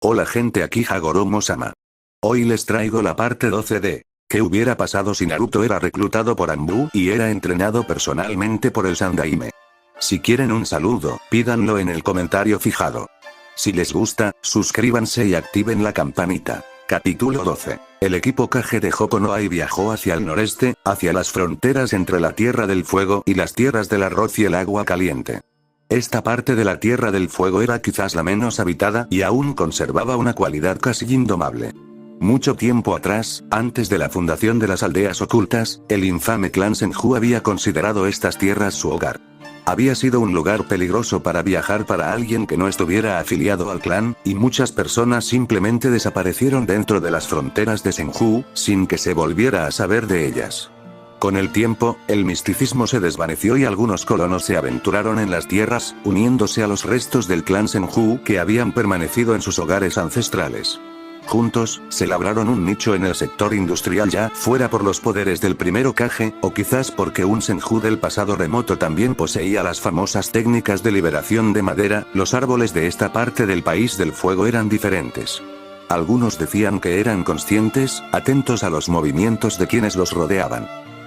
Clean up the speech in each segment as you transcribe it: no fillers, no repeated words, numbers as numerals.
Hola gente, aquí Hagoromo-sama. Hoy les traigo la parte 12 de ¿qué hubiera pasado si Naruto era reclutado por Anbu y era entrenado personalmente por el Sandaime? Si quieren un saludo, pídanlo en el comentario fijado. Si les gusta, suscríbanse y activen la campanita. Capítulo 12. El equipo Kage de Hokonoha viajó hacia el noreste, hacia las fronteras entre la Tierra del Fuego y las tierras del arroz y el agua caliente. Esta parte de la Tierra del Fuego era quizás la menos habitada y aún conservaba una cualidad casi indomable. Mucho tiempo atrás, antes de la fundación de las aldeas ocultas, el infame clan Senju había considerado estas tierras su hogar. Había sido un lugar peligroso para viajar para alguien que no estuviera afiliado al clan, y muchas personas simplemente desaparecieron dentro de las fronteras de Senju, sin que se volviera a saber de ellas. Con el tiempo, el misticismo se desvaneció y algunos colonos se aventuraron en las tierras, uniéndose a los restos del clan Senju que habían permanecido en sus hogares ancestrales. Juntos, se labraron un nicho en el sector industrial ya fuera por los poderes del primero Kage, o quizás porque un Senju del pasado remoto también poseía las famosas técnicas de liberación de madera. Los árboles de esta parte del país del fuego eran diferentes. Algunos decían que eran conscientes, atentos a los movimientos de quienes los rodeaban.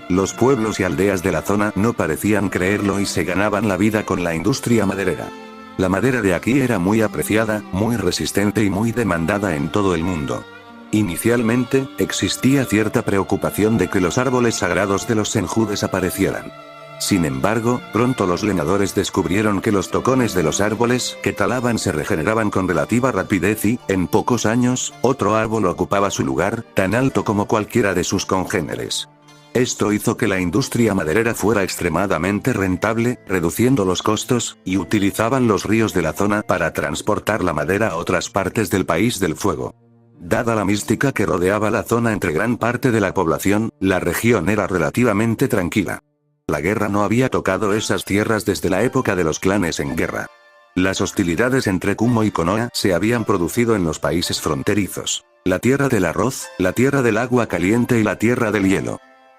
Los pueblos y aldeas de la zona no parecían creerlo y se ganaban la vida con la industria maderera. La madera de aquí era muy apreciada, muy resistente y muy demandada en todo el mundo. Inicialmente, existía cierta preocupación de que los árboles sagrados de los Senju desaparecieran. Sin embargo, pronto los leñadores descubrieron que los tocones de los árboles que talaban se regeneraban con relativa rapidez y, en pocos años, otro árbol ocupaba su lugar, tan alto como cualquiera de sus congéneres. Esto hizo que la industria maderera fuera extremadamente rentable, reduciendo los costos, y utilizaban los ríos de la zona para transportar la madera a otras partes del país del fuego. Dada la mística que rodeaba la zona entre gran parte de la población, la región era relativamente tranquila. La guerra no había tocado esas tierras desde la época de los clanes en guerra. Las hostilidades entre Kumo y Konoha se habían producido en los países fronterizos: la tierra del arroz, la tierra del agua caliente y la tierra del hielo.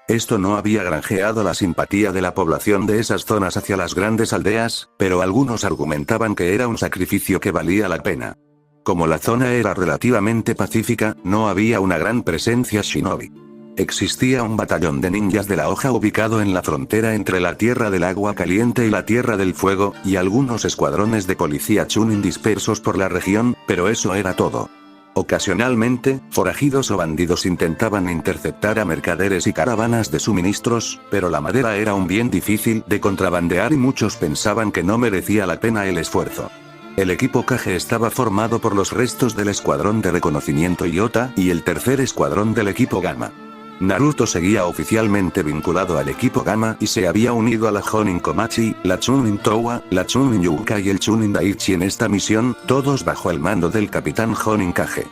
Esto no había granjeado la simpatía de la población de esas zonas hacia las grandes aldeas, pero algunos argumentaban que era un sacrificio que valía la pena. Como la zona era relativamente pacífica, no había una gran presencia shinobi. Existía un batallón de ninjas de la hoja ubicado en la frontera entre la tierra del agua caliente y la tierra del fuego, y algunos escuadrones de policía chunin dispersos por la región, pero eso era todo. Ocasionalmente, forajidos o bandidos intentaban interceptar a mercaderes y caravanas de suministros, pero la madera era un bien difícil de contrabandear y muchos pensaban que no merecía la pena el esfuerzo. El equipo Kage estaba formado por los restos del escuadrón de reconocimiento Iota y el tercer escuadrón del equipo Gamma. Naruto seguía oficialmente vinculado al equipo Gamma y se había unido a la Jonin Komachi, la Chunin Towa, la Chunin Yuka y el Chunin Daichi en esta misión, todos bajo el mando del capitán Jonin Kage.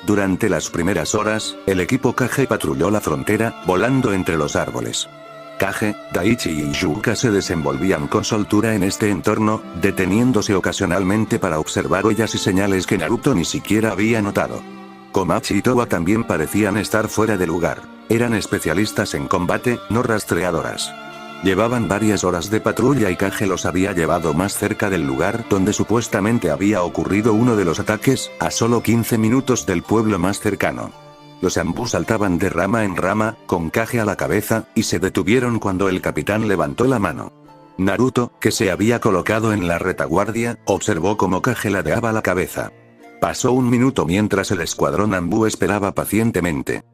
Durante las primeras horas, el equipo Kage patrulló la frontera, volando entre los árboles. Kage, Daichi y Yuka se desenvolvían con soltura en este entorno, deteniéndose ocasionalmente para observar huellas y señales que Naruto ni siquiera había notado. Komachi y Towa también parecían estar fuera de lugar. Eran especialistas en combate, no rastreadoras. Llevaban varias horas de patrulla y Kage los había llevado más cerca del lugar donde supuestamente había ocurrido uno de los ataques, a solo 15 minutos del pueblo más cercano. Los Anbu saltaban de rama en rama, con Kage a la cabeza, y se detuvieron cuando el capitán levantó la mano. Naruto, que se había colocado en la retaguardia, observó cómo Kage ladeaba la cabeza. Pasó un minuto mientras el escuadrón Anbu esperaba pacientemente.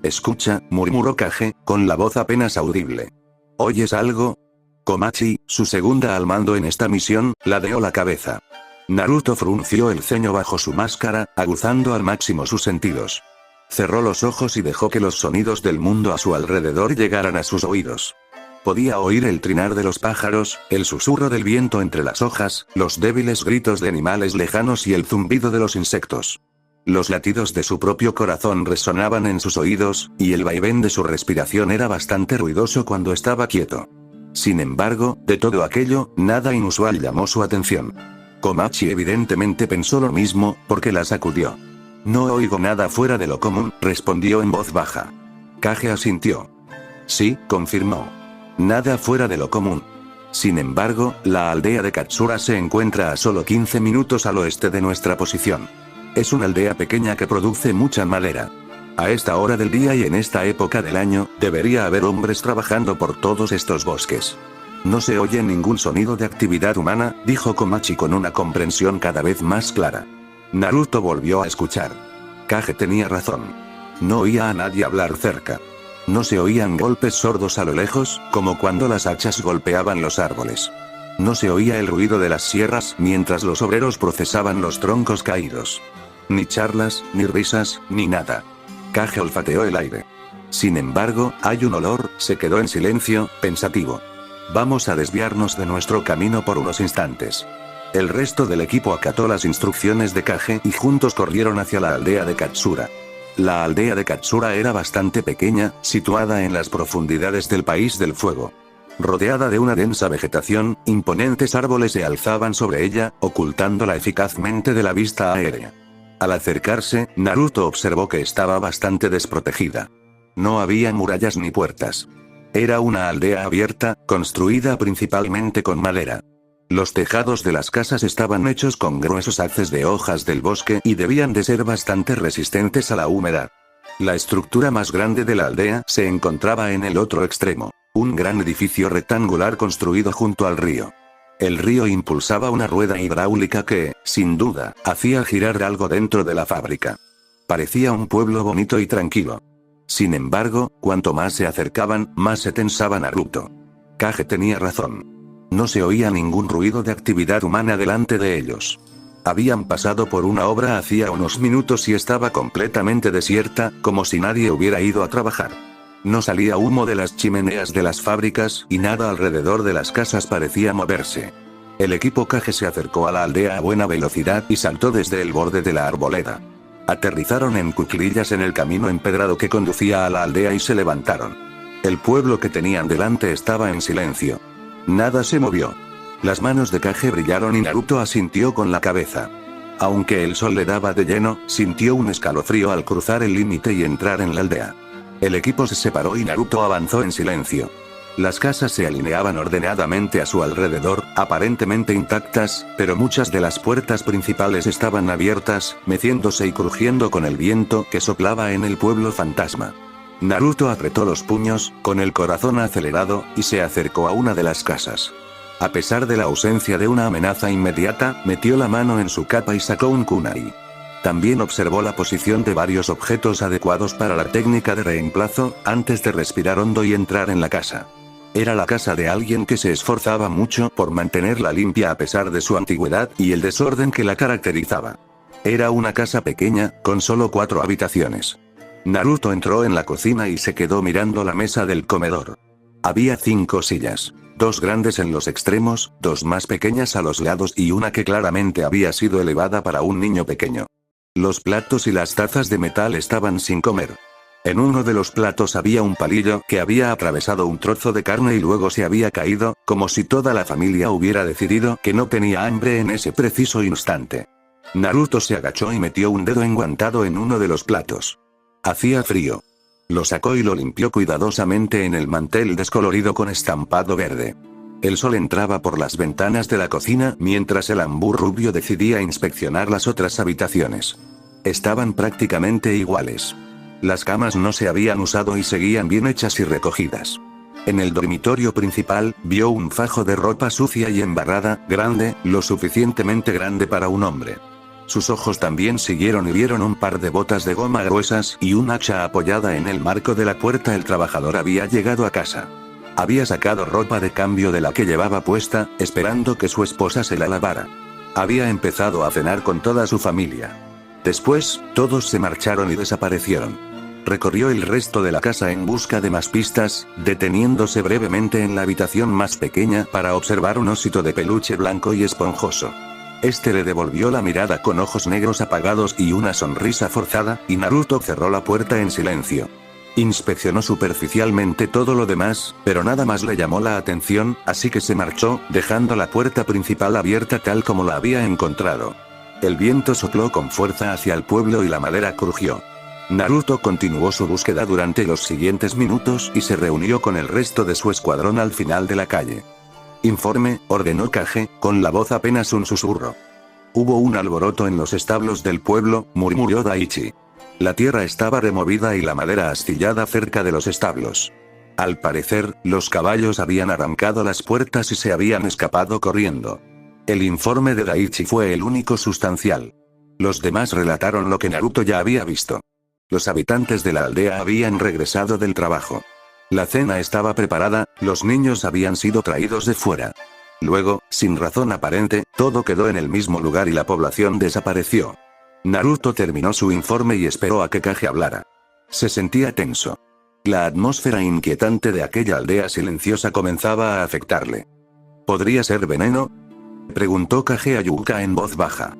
«Escucha», murmuró Kage, con la voz apenas audible. «¿Oyes algo?» Komachi, su segunda al mando en esta misión, ladeó la cabeza. Naruto frunció el ceño bajo su máscara, aguzando al máximo sus sentidos. Cerró los ojos y dejó que los sonidos del mundo a su alrededor llegaran a sus oídos. Podía oír el trinar de los pájaros, el susurro del viento entre las hojas, los débiles gritos de animales lejanos y el zumbido de los insectos. Los latidos de su propio corazón resonaban en sus oídos, y el vaivén de su respiración era bastante ruidoso cuando estaba quieto. Sin embargo, de todo aquello, nada inusual llamó su atención. Komachi evidentemente pensó lo mismo, porque la sacudió. «No oigo nada fuera de lo común», respondió en voz baja. Kage asintió. «Sí», confirmó. «Nada fuera de lo común». Sin embargo, la aldea de Katsura se encuentra a solo 15 minutos al oeste de nuestra posición. Es una aldea pequeña que produce mucha madera. A esta hora del día y en esta época del año, debería haber hombres trabajando por todos estos bosques. No se oye ningún sonido de actividad humana, dijo Komachi con una comprensión cada vez más clara. Naruto volvió a escuchar. Kage tenía razón. No oía a nadie hablar cerca. No se oían golpes sordos a lo lejos, como cuando las hachas golpeaban los árboles. No se oía el ruido de las sierras mientras los obreros procesaban los troncos caídos. Ni charlas, ni risas, ni nada. Kage olfateó el aire. Sin embargo, hay un olor, se quedó en silencio, pensativo. Vamos a desviarnos de nuestro camino por unos instantes. El resto del equipo acató las instrucciones de Kage y juntos corrieron hacia la aldea de Katsura. La aldea de Katsura era bastante pequeña, situada en las profundidades del País del Fuego. Rodeada de una densa vegetación, imponentes árboles se alzaban sobre ella, ocultándola eficazmente de la vista aérea. Al acercarse, Naruto observó que estaba bastante desprotegida. No había murallas ni puertas. Era una aldea abierta, construida principalmente con madera. Los tejados de las casas estaban hechos con gruesos haces de hojas del bosque y debían de ser bastante resistentes a la humedad. La estructura más grande de la aldea se encontraba en el otro extremo, un gran edificio rectangular construido junto al río. El río impulsaba una rueda hidráulica que, sin duda, hacía girar algo dentro de la fábrica. Parecía un pueblo bonito y tranquilo. Sin embargo, cuanto más se acercaban, más se tensaba Naruto. Kage tenía razón. No se oía ningún ruido de actividad humana delante de ellos. Habían pasado por una obra hacía unos minutos y estaba completamente desierta, como si nadie hubiera ido a trabajar. No salía humo de las chimeneas de las fábricas y nada alrededor de las casas parecía moverse. El equipo Kage se acercó a la aldea a buena velocidad y saltó desde el borde de la arboleda. Aterrizaron en cuclillas en el camino empedrado que conducía a la aldea y se levantaron. El pueblo que tenían delante estaba en silencio. Nada se movió. Las manos de Kage brillaron y Naruto asintió con la cabeza. Aunque el sol le daba de lleno, sintió un escalofrío al cruzar el límite y entrar en la aldea. El equipo se separó y Naruto avanzó en silencio. Las casas se alineaban ordenadamente a su alrededor, aparentemente intactas, pero muchas de las puertas principales estaban abiertas, meciéndose y crujiendo con el viento que soplaba en el pueblo fantasma. Naruto apretó los puños, con el corazón acelerado, y se acercó a una de las casas. A pesar de la ausencia de una amenaza inmediata, metió la mano en su capa y sacó un kunai. También observó la posición de varios objetos adecuados para la técnica de reemplazo, antes de respirar hondo y entrar en la casa. Era la casa de alguien que se esforzaba mucho por mantenerla limpia a pesar de su antigüedad y el desorden que la caracterizaba. Era una casa pequeña, con solo 4 habitaciones. Naruto entró en la cocina y se quedó mirando la mesa del comedor. Había 5 sillas, 2 grandes en los extremos, 2 más pequeñas a los lados y una que claramente había sido elevada para un niño pequeño. Los platos y las tazas de metal estaban sin comer. En uno de los platos había un palillo que había atravesado un trozo de carne y luego se había caído, como si toda la familia hubiera decidido que no tenía hambre en ese preciso instante. Naruto se agachó y metió un dedo enguantado en uno de los platos. Hacía frío. Lo sacó y lo limpió cuidadosamente en el mantel descolorido con estampado verde. El sol entraba por las ventanas de la cocina mientras el Anbu rubio decidía inspeccionar las otras habitaciones. Estaban prácticamente iguales. Las camas no se habían usado y seguían bien hechas y recogidas. En el dormitorio principal, vio un fajo de ropa sucia y embarrada, grande, lo suficientemente grande para un hombre. Sus ojos también siguieron y vieron un par de botas de goma gruesas y un hacha apoyada en el marco de la puerta. El trabajador había llegado a casa. Había sacado ropa de cambio de la que llevaba puesta, esperando que su esposa se la lavara. Había empezado a cenar con toda su familia. Después, todos se marcharon y desaparecieron. Recorrió el resto de la casa en busca de más pistas, deteniéndose brevemente en la habitación más pequeña para observar un osito de peluche blanco y esponjoso. Este le devolvió la mirada con ojos negros apagados y una sonrisa forzada, y Naruto cerró la puerta en silencio. Inspeccionó superficialmente todo lo demás, pero nada más le llamó la atención, así que se marchó, dejando la puerta principal abierta tal como la había encontrado. El viento sopló con fuerza hacia el pueblo y la madera crujió. Naruto continuó su búsqueda durante los siguientes minutos y se reunió con el resto de su escuadrón al final de la calle. Informe, ordenó Kage, con la voz apenas un susurro. Hubo un alboroto en los establos del pueblo, murmuró Daichi. La tierra estaba removida y la madera astillada cerca de los establos. Al parecer, los caballos habían arrancado las puertas y se habían escapado corriendo. El informe de Daichi fue el único sustancial. Los demás relataron lo que Naruto ya había visto. Los habitantes de la aldea habían regresado del trabajo. La cena estaba preparada, los niños habían sido traídos de fuera. Luego, sin razón aparente, todo quedó en el mismo lugar y la población desapareció. Naruto terminó su informe y esperó a que Kage hablara. Se sentía tenso. La atmósfera inquietante de aquella aldea silenciosa comenzaba a afectarle. ¿Podría ser veneno?, preguntó Kage a Yuka en voz baja.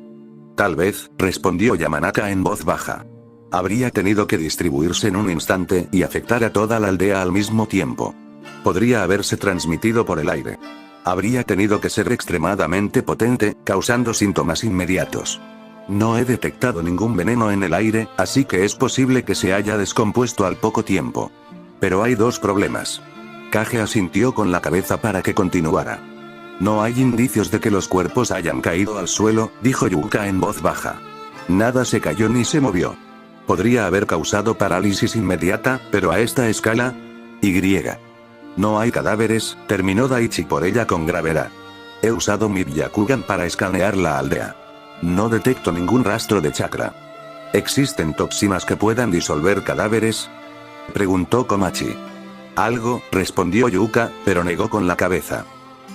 Tal vez, respondió Yamanaka en voz baja. Habría tenido que distribuirse en un instante y afectar a toda la aldea al mismo tiempo. Podría haberse transmitido por el aire. Habría tenido que ser extremadamente potente, causando síntomas inmediatos. No he detectado ningún veneno en el aire, así que es posible que se haya descompuesto al poco tiempo. Pero hay dos problemas. Kage asintió con la cabeza para que continuara. No hay indicios de que los cuerpos hayan caído al suelo, dijo Yuka en voz baja. Nada se cayó ni se movió. Podría haber causado parálisis inmediata, pero a esta escala. No hay cadáveres, terminó Daichi por ella con gravedad. He usado mi Byakugan para escanear la aldea. No detecto ningún rastro de chakra. ¿Existen toxinas que puedan disolver cadáveres?, preguntó Komachi. Algo, respondió Yuka, pero negó con la cabeza.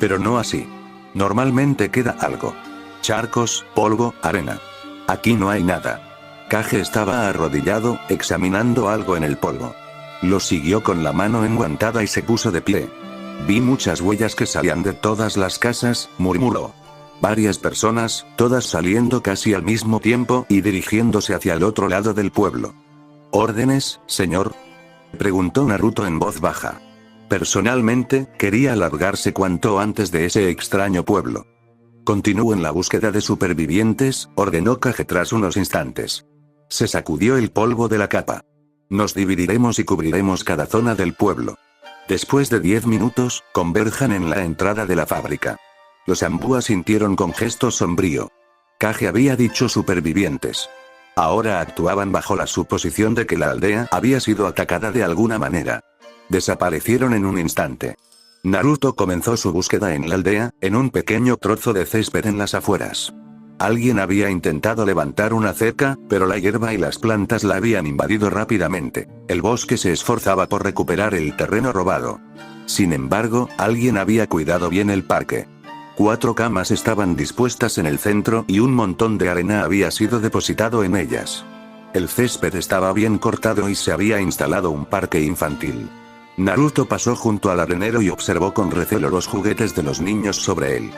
Pero no así. Normalmente queda algo. Charcos, polvo, arena. Aquí no hay nada. Kage estaba arrodillado, examinando algo en el polvo. Lo siguió con la mano enguantada y se puso de pie. Vi muchas huellas que salían de todas las casas, murmuró. Varias personas, todas saliendo casi al mismo tiempo y dirigiéndose hacia el otro lado del pueblo. ¿Órdenes, señor?, preguntó Naruto en voz baja. Personalmente, quería largarse cuanto antes de ese extraño pueblo. Continúen la búsqueda de supervivientes, ordenó Kage tras unos instantes. Se sacudió el polvo de la capa. Nos dividiremos y cubriremos cada zona del pueblo. Después de 10 minutos, converjan en la entrada de la fábrica. Los Anbu asintieron con gesto sombrío. Kage había dicho supervivientes. Ahora actuaban bajo la suposición de que la aldea había sido atacada de alguna manera. Desaparecieron en un instante. Naruto comenzó su búsqueda en la aldea, en un pequeño trozo de césped en las afueras. Alguien había intentado levantar una cerca, pero la hierba y las plantas la habían invadido rápidamente. El bosque se esforzaba por recuperar el terreno robado. Sin embargo, alguien había cuidado bien el parque. 4 camas estaban dispuestas en el centro y un montón de arena había sido depositado en ellas. El césped estaba bien cortado y se había instalado un parque infantil. Naruto pasó junto al arenero y observó con recelo los juguetes de los niños sobre él.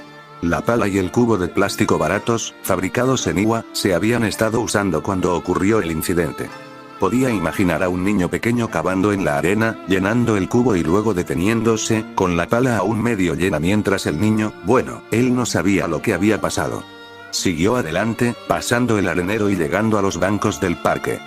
La pala y el cubo de plástico baratos, fabricados en Iwa, se habían estado usando cuando ocurrió el incidente. Podía imaginar a un niño pequeño cavando en la arena, llenando el cubo y luego deteniéndose, con la pala aún medio llena mientras el niño, bueno, él no sabía lo que había pasado. Siguió adelante, pasando el arenero y llegando a los bancos del parque.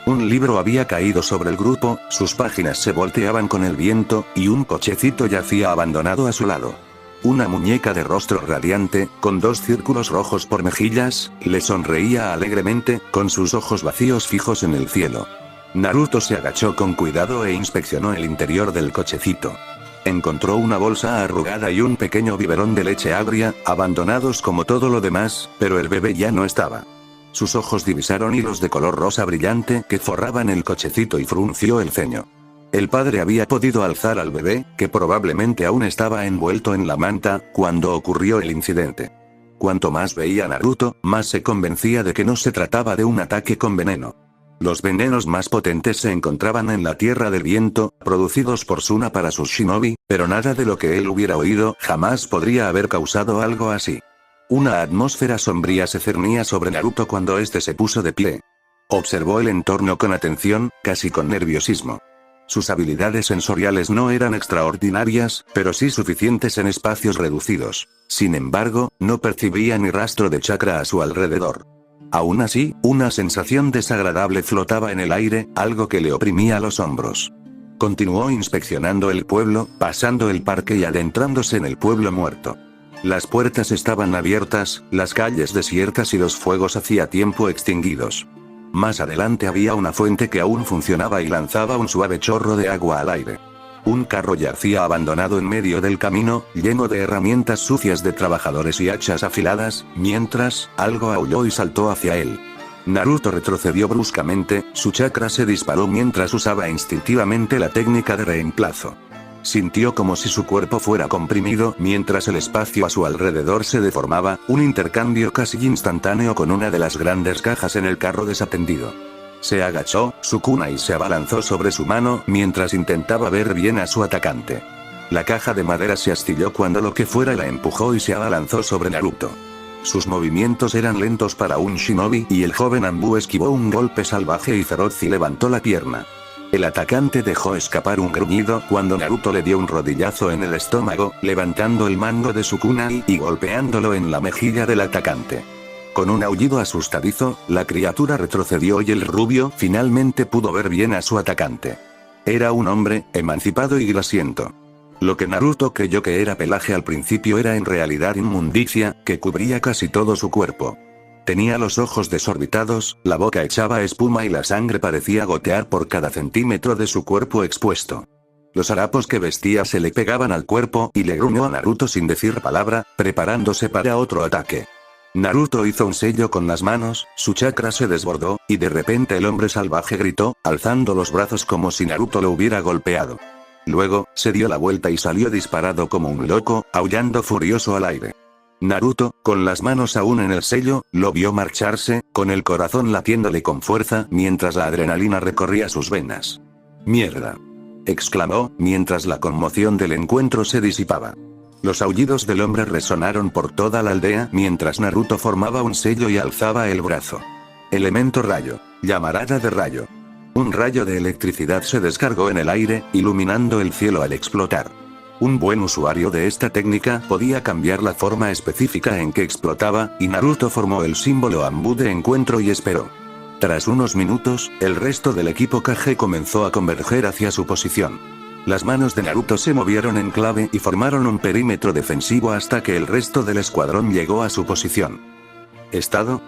Un libro había caído sobre el grupo, sus páginas se volteaban con el viento, y un cochecito yacía abandonado a su lado. Una muñeca de rostro radiante, con 2 círculos rojos por mejillas, le sonreía alegremente, con sus ojos vacíos fijos en el cielo. Naruto se agachó con cuidado e inspeccionó el interior del cochecito. Encontró una bolsa arrugada y un pequeño biberón de leche agria, abandonados como todo lo demás, pero el bebé ya no estaba. Sus ojos divisaron hilos de color rosa brillante que forraban el cochecito y frunció el ceño. El padre había podido alzar al bebé, que probablemente aún estaba envuelto en la manta, cuando ocurrió el incidente. Cuanto más veía a Naruto, más se convencía de que no se trataba de un ataque con veneno. Los venenos más potentes se encontraban en la Tierra del Viento, producidos por Suna para sus shinobi, pero nada de lo que él hubiera oído jamás podría haber causado algo así. Una atmósfera sombría se cernía sobre Naruto cuando este se puso de pie. Observó el entorno con atención, casi con nerviosismo. Sus habilidades sensoriales no eran extraordinarias, pero sí suficientes en espacios reducidos. Sin embargo, no percibía ni rastro de chakra a su alrededor. Aún así, una sensación desagradable flotaba en el aire, algo que le oprimía los hombros. Continuó inspeccionando el pueblo, pasando el parque y adentrándose en el pueblo muerto. Las puertas estaban abiertas, las calles desiertas y los fuegos hacía tiempo extinguidos. Más adelante había una fuente que aún funcionaba y lanzaba un suave chorro de agua al aire. Un carro yacía abandonado en medio del camino, lleno de herramientas sucias de trabajadores y hachas afiladas, mientras, algo aulló y saltó hacia él. Naruto retrocedió bruscamente, su chakra se disparó mientras usaba instintivamente la técnica de reemplazo. Sintió como si su cuerpo fuera comprimido mientras el espacio a su alrededor se deformaba, un intercambio casi instantáneo con una de las grandes cajas en el carro desatendido. Se agachó, su kunai se abalanzó sobre su mano mientras intentaba ver bien a su atacante. La caja de madera se astilló cuando lo que fuera la empujó y se abalanzó sobre Naruto. Sus movimientos eran lentos para un shinobi y el joven Anbu esquivó un golpe salvaje y feroz y levantó la pierna. El atacante dejó escapar un gruñido cuando Naruto le dio un rodillazo en el estómago, levantando el mango de su kunai y golpeándolo en la mejilla del atacante. Con un aullido asustadizo, la criatura retrocedió y el rubio finalmente pudo ver bien a su atacante. Era un hombre, emancipado y grasiento. Lo que Naruto creyó que era pelaje al principio era en realidad inmundicia, que cubría casi todo su cuerpo. Tenía los ojos desorbitados, la boca echaba espuma y la sangre parecía gotear por cada centímetro de su cuerpo expuesto. Los harapos que vestía se le pegaban al cuerpo y le gruñó a Naruto sin decir palabra, preparándose para otro ataque. Naruto hizo un sello con las manos, su chakra se desbordó, y de repente el hombre salvaje gritó, alzando los brazos como si Naruto lo hubiera golpeado. Luego, se dio la vuelta y salió disparado como un loco, aullando furioso al aire. Naruto, con las manos aún en el sello, lo vio marcharse, con el corazón latiéndole con fuerza mientras la adrenalina recorría sus venas. ¡Mierda!, exclamó, mientras la conmoción del encuentro se disipaba. Los aullidos del hombre resonaron por toda la aldea mientras Naruto formaba un sello y alzaba el brazo. Elemento rayo. Llamarada de rayo. Un rayo de electricidad se descargó en el aire, iluminando el cielo al explotar. Un buen usuario de esta técnica podía cambiar la forma específica en que explotaba, y Naruto formó el símbolo Anbu de encuentro y esperó. Tras unos minutos, el resto del equipo Kage comenzó a converger hacia su posición. Las manos de Naruto se movieron en clave y formaron un perímetro defensivo hasta que el resto del escuadrón llegó a su posición. Estado: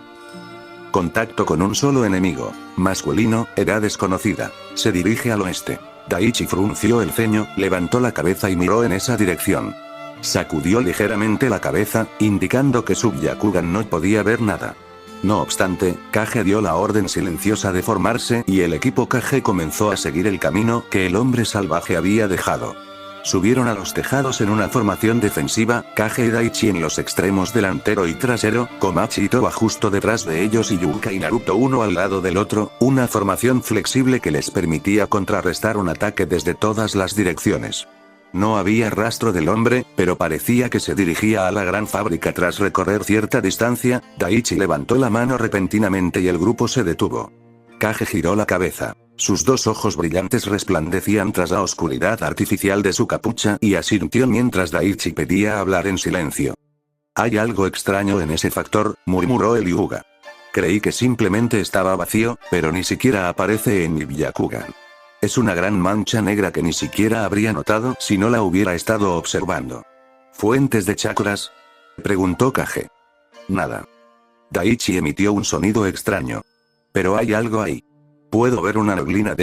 contacto con un solo enemigo. Masculino, edad desconocida. Se dirige al oeste. Daichi frunció el ceño, levantó la cabeza y miró en esa dirección. Sacudió ligeramente la cabeza, indicando que su Byakugan no podía ver nada. No obstante, Kage dio la orden silenciosa de formarse y el equipo Kage comenzó a seguir el camino que el hombre salvaje había dejado. Subieron a los tejados en una formación defensiva, Kage y Daichi en los extremos delantero y trasero, Komachi y Toba justo detrás de ellos y Yuka y Naruto uno al lado del otro, una formación flexible que les permitía contrarrestar un ataque desde todas las direcciones. No había rastro del hombre, pero parecía que se dirigía a la gran fábrica tras recorrer cierta distancia. Daichi levantó la mano repentinamente y el grupo se detuvo. Kage giró la cabeza. Sus dos ojos brillantes resplandecían tras la oscuridad artificial de su capucha y asintió mientras Daichi pedía hablar en silencio. «Hay algo extraño en ese factor», murmuró el Hyuga. «Creí que simplemente estaba vacío, pero ni siquiera aparece en mi Byakugan. Es una gran mancha negra que ni siquiera habría notado si no la hubiera estado observando». «¿Fuentes de chakras?», preguntó Kage. «Nada». Daichi emitió un sonido extraño. «Pero hay algo ahí. Puedo ver una neblina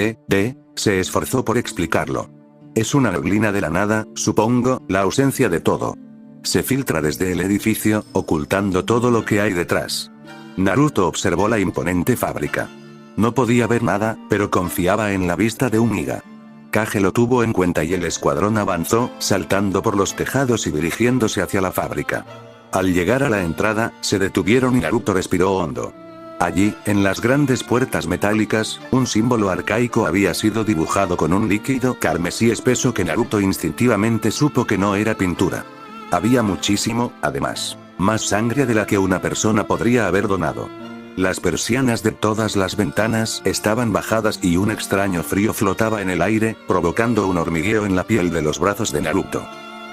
se esforzó por explicarlo. Es una neblina de la nada, supongo, la ausencia de todo. Se filtra desde el edificio, ocultando todo lo que hay detrás». Naruto observó la imponente fábrica. No podía ver nada, pero confiaba en la vista de un Iga. Kage lo tuvo en cuenta y el escuadrón avanzó, saltando por los tejados y dirigiéndose hacia la fábrica. Al llegar a la entrada, se detuvieron y Naruto respiró hondo. Allí, en las grandes puertas metálicas, un símbolo arcaico había sido dibujado con un líquido carmesí espeso que Naruto instintivamente supo que no era pintura. Había muchísimo, además, más sangre de la que una persona podría haber donado. Las persianas de todas las ventanas estaban bajadas y un extraño frío flotaba en el aire, provocando un hormigueo en la piel de los brazos de Naruto.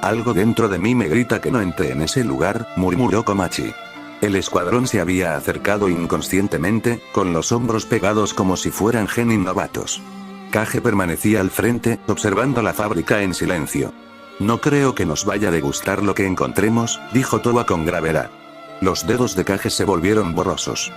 «Algo dentro de mí me grita que no entré en ese lugar», murmuró Komachi. El escuadrón se había acercado inconscientemente, con los hombros pegados como si fueran genin novatos. Kage permanecía al frente, observando la fábrica en silencio. No creo que nos vaya de gustar lo que encontremos, dijo Towa con gravedad. Los dedos de Kage se volvieron borrosos.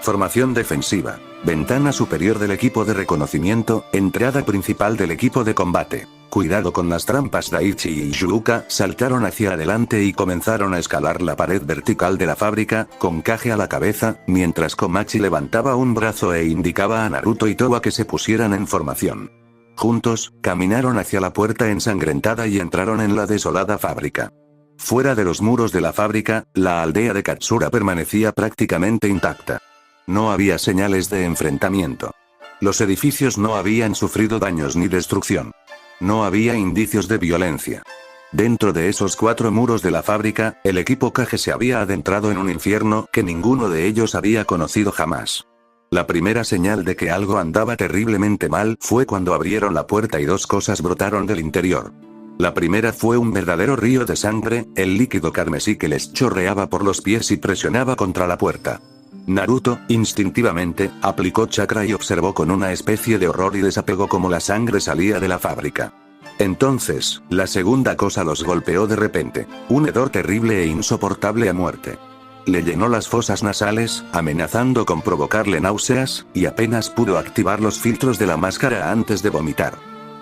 Formación defensiva. Ventana superior del equipo de reconocimiento, entrada principal del equipo de combate. Cuidado con las trampas. Daichi y Yuuka saltaron hacia adelante y comenzaron a escalar la pared vertical de la fábrica, con Kage a la cabeza, mientras Komachi levantaba un brazo e indicaba a Naruto y Towa que se pusieran en formación. Juntos, caminaron hacia la puerta ensangrentada y entraron en la desolada fábrica. Fuera de los muros de la fábrica, la aldea de Katsura permanecía prácticamente intacta. No había señales de enfrentamiento. Los edificios no habían sufrido daños ni destrucción. No había indicios de violencia. Dentro de esos 4 muros de la fábrica, el equipo Kage se había adentrado en un infierno que ninguno de ellos había conocido jamás. La primera señal de que algo andaba terriblemente mal fue cuando abrieron la puerta y 2 cosas brotaron del interior. La primera fue un verdadero río de sangre, el líquido carmesí que les chorreaba por los pies y presionaba contra la puerta. Naruto, instintivamente, aplicó chakra y observó con una especie de horror y desapego cómo la sangre salía de la fábrica. Entonces, la segunda cosa los golpeó de repente. Un hedor terrible e insoportable a muerte. Le llenó las fosas nasales, amenazando con provocarle náuseas, y apenas pudo activar los filtros de la máscara antes de vomitar.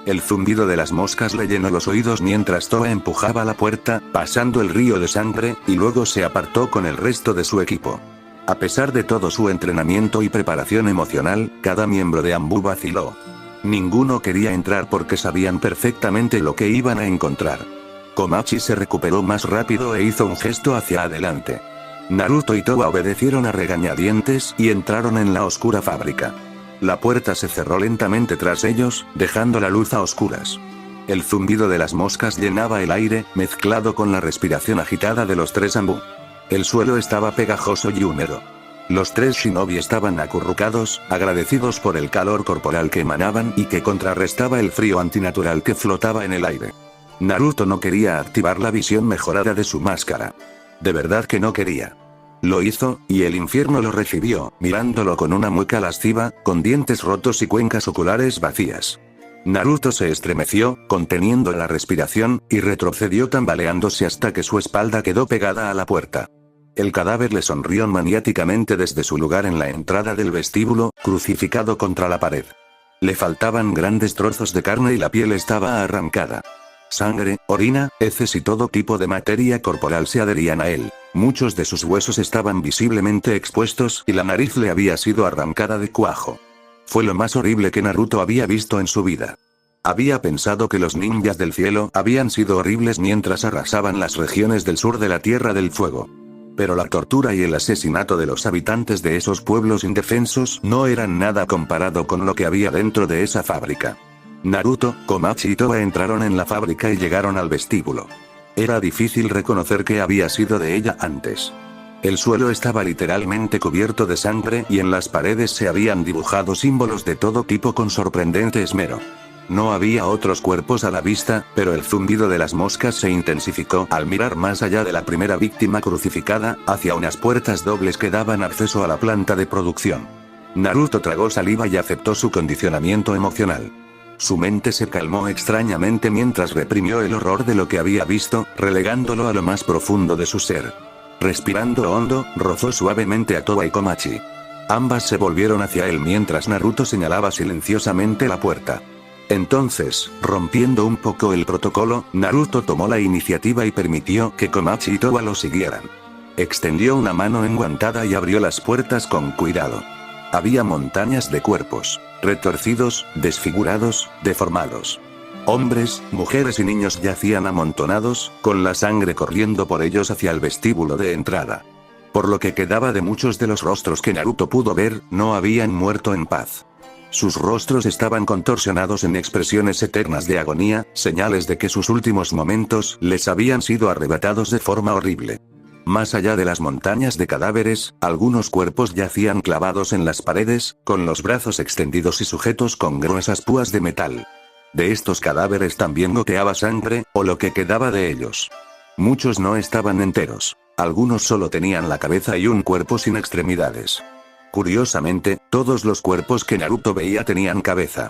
El zumbido de las moscas le llenó los oídos mientras Towa empujaba la puerta, pasando el río de sangre, y luego se apartó con el resto de su equipo. A pesar de todo su entrenamiento y preparación emocional, cada miembro de Anbu vaciló. Ninguno quería entrar porque sabían perfectamente lo que iban a encontrar. Komachi se recuperó más rápido e hizo un gesto hacia adelante. Naruto y Towa obedecieron a regañadientes y entraron en la oscura fábrica. La puerta se cerró lentamente tras ellos, dejando la luz a oscuras. El zumbido de las moscas llenaba el aire, mezclado con la respiración agitada de los 3 Anbu. El suelo estaba pegajoso y húmedo. Los 3 shinobi estaban acurrucados, agradecidos por el calor corporal que emanaban y que contrarrestaba el frío antinatural que flotaba en el aire. Naruto no quería activar la visión mejorada de su máscara. De verdad que no quería. Lo hizo, y el infierno lo recibió, mirándolo con una mueca lasciva, con dientes rotos y cuencas oculares vacías. Naruto se estremeció, conteniendo la respiración, y retrocedió tambaleándose hasta que su espalda quedó pegada a la puerta. El cadáver le sonrió maniáticamente desde su lugar en la entrada del vestíbulo, crucificado contra la pared. Le faltaban grandes trozos de carne y la piel estaba arrancada. Sangre, orina, heces y todo tipo de materia corporal se adherían a él. Muchos de sus huesos estaban visiblemente expuestos y la nariz le había sido arrancada de cuajo. Fue lo más horrible que Naruto había visto en su vida. Había pensado que los ninjas del cielo habían sido horribles mientras arrasaban las regiones del sur de la Tierra del Fuego. Pero la tortura y el asesinato de los habitantes de esos pueblos indefensos no eran nada comparado con lo que había dentro de esa fábrica. Naruto, Komachi y Towa entraron en la fábrica y llegaron al vestíbulo. Era difícil reconocer qué había sido de ella antes. El suelo estaba literalmente cubierto de sangre y en las paredes se habían dibujado símbolos de todo tipo con sorprendente esmero. No había otros cuerpos a la vista, pero el zumbido de las moscas se intensificó al mirar más allá de la primera víctima crucificada, hacia unas puertas dobles que daban acceso a la planta de producción. Naruto tragó saliva y aceptó su condicionamiento emocional. Su mente se calmó extrañamente mientras reprimió el horror de lo que había visto, relegándolo a lo más profundo de su ser. Respirando hondo, rozó suavemente a Towa y Komachi. Ambas se volvieron hacia él mientras Naruto señalaba silenciosamente la puerta. Entonces, rompiendo un poco el protocolo, Naruto tomó la iniciativa y permitió que Komachi y Towa lo siguieran. Extendió una mano enguantada y abrió las puertas con cuidado. Había montañas de cuerpos, retorcidos, desfigurados, deformados. Hombres, mujeres y niños yacían amontonados, con la sangre corriendo por ellos hacia el vestíbulo de entrada. Por lo que quedaba de muchos de los rostros que Naruto pudo ver, no habían muerto en paz. Sus rostros estaban contorsionados en expresiones eternas de agonía, señales de que sus últimos momentos les habían sido arrebatados de forma horrible. Más allá de las montañas de cadáveres, algunos cuerpos yacían clavados en las paredes, con los brazos extendidos y sujetos con gruesas púas de metal. De estos cadáveres también goteaba sangre, o lo que quedaba de ellos. Muchos no estaban enteros. Algunos solo tenían la cabeza y un cuerpo sin extremidades. Curiosamente, todos los cuerpos que Naruto veía tenían cabeza.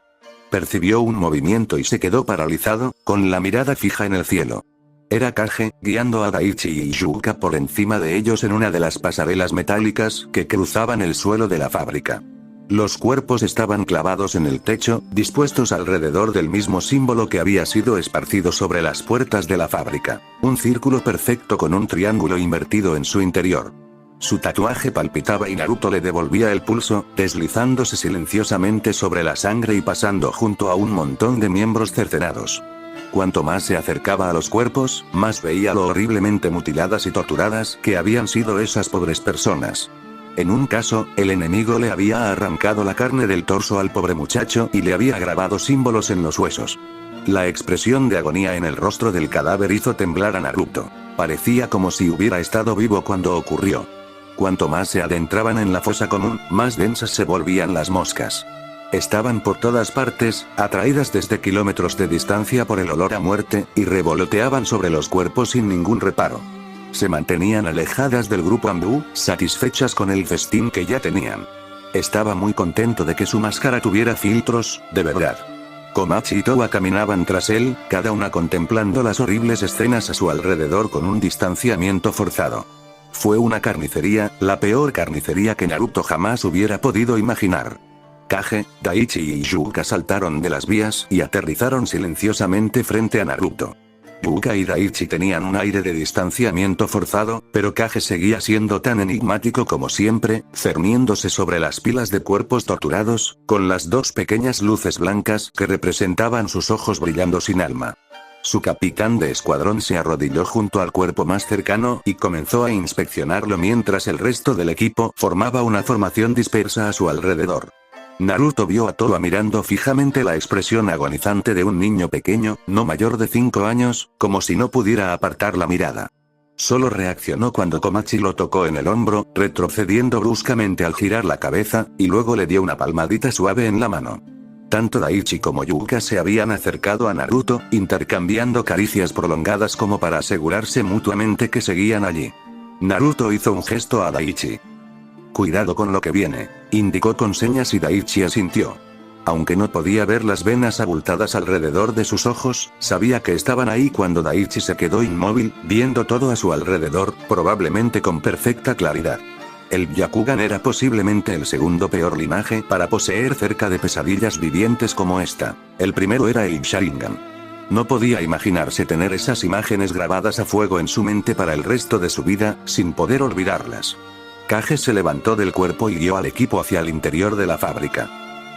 Percibió un movimiento y se quedó paralizado, con la mirada fija en el cielo. Era Kage, guiando a Daichi y Yuka por encima de ellos en una de las pasarelas metálicas que cruzaban el suelo de la fábrica. Los cuerpos estaban clavados en el techo, dispuestos alrededor del mismo símbolo que había sido esparcido sobre las puertas de la fábrica. Un círculo perfecto con un triángulo invertido en su interior. Su tatuaje palpitaba y Naruto le devolvía el pulso, deslizándose silenciosamente sobre la sangre y pasando junto a un montón de miembros cercenados. Cuanto más se acercaba a los cuerpos, más veía lo horriblemente mutiladas y torturadas que habían sido esas pobres personas. En un caso, el enemigo le había arrancado la carne del torso al pobre muchacho y le había grabado símbolos en los huesos. La expresión de agonía en el rostro del cadáver hizo temblar a Naruto. Parecía como si hubiera estado vivo cuando ocurrió. Cuanto más se adentraban en la fosa común, más densas se volvían las moscas. Estaban por todas partes, atraídas desde kilómetros de distancia por el olor a muerte, y revoloteaban sobre los cuerpos sin ningún reparo. Se mantenían alejadas del grupo Anbu, satisfechas con el festín que ya tenían. Estaba muy contento de que su máscara tuviera filtros, de verdad. Komachi y Towa caminaban tras él, cada una contemplando las horribles escenas a su alrededor con un distanciamiento forzado. Fue una carnicería, la peor carnicería que Naruto jamás hubiera podido imaginar. Kage, Daichi y Yuka saltaron de las vías y aterrizaron silenciosamente frente a Naruto. Yuka y Daichi tenían un aire de distanciamiento forzado, pero Kage seguía siendo tan enigmático como siempre, cerniéndose sobre las pilas de cuerpos torturados, con las dos pequeñas luces blancas que representaban sus ojos brillando sin alma. Su capitán de escuadrón se arrodilló junto al cuerpo más cercano y comenzó a inspeccionarlo mientras el resto del equipo formaba una formación dispersa a su alrededor. Naruto vio a Towa mirando fijamente la expresión agonizante de un niño pequeño, no mayor de 5 años, como si no pudiera apartar la mirada. Solo reaccionó cuando Komachi lo tocó en el hombro, retrocediendo bruscamente al girar la cabeza, y luego le dio una palmadita suave en la mano. Tanto Daichi como Yuka se habían acercado a Naruto, intercambiando caricias prolongadas como para asegurarse mutuamente que seguían allí. Naruto hizo un gesto a Daichi. «Cuidado con lo que viene», indicó con señas y Daichi asintió. Aunque no podía ver las venas abultadas alrededor de sus ojos, sabía que estaban ahí cuando Daichi se quedó inmóvil, viendo todo a su alrededor, probablemente con perfecta claridad. El Byakugan era posiblemente el segundo peor linaje para poseer cerca de pesadillas vivientes como esta. El primero era el Sharingan. No podía imaginarse tener esas imágenes grabadas a fuego en su mente para el resto de su vida, sin poder olvidarlas. Kage se levantó del cuerpo y guió al equipo hacia el interior de la fábrica.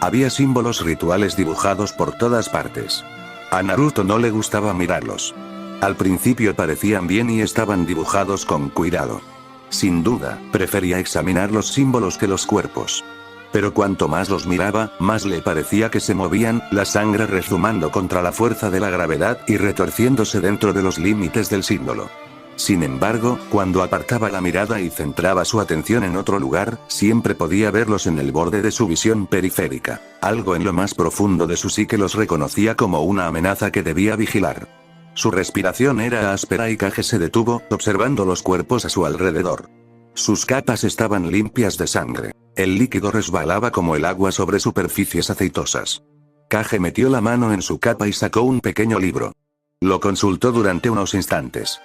Había símbolos rituales dibujados por todas partes. A Naruto no le gustaba mirarlos. Al principio parecían bien y estaban dibujados con cuidado. Sin duda, prefería examinar los símbolos que los cuerpos. Pero cuanto más los miraba, más le parecía que se movían, la sangre rezumando contra la fuerza de la gravedad y retorciéndose dentro de los límites del símbolo. Sin embargo, cuando apartaba la mirada y centraba su atención en otro lugar, siempre podía verlos en el borde de su visión periférica. Algo en lo más profundo de su psique los reconocía como una amenaza que debía vigilar. Su respiración era áspera y Kage se detuvo, observando los cuerpos a su alrededor. Sus capas estaban limpias de sangre. El líquido resbalaba como el agua sobre superficies aceitosas. Kage metió la mano en su capa y sacó un pequeño libro. Lo consultó durante unos instantes.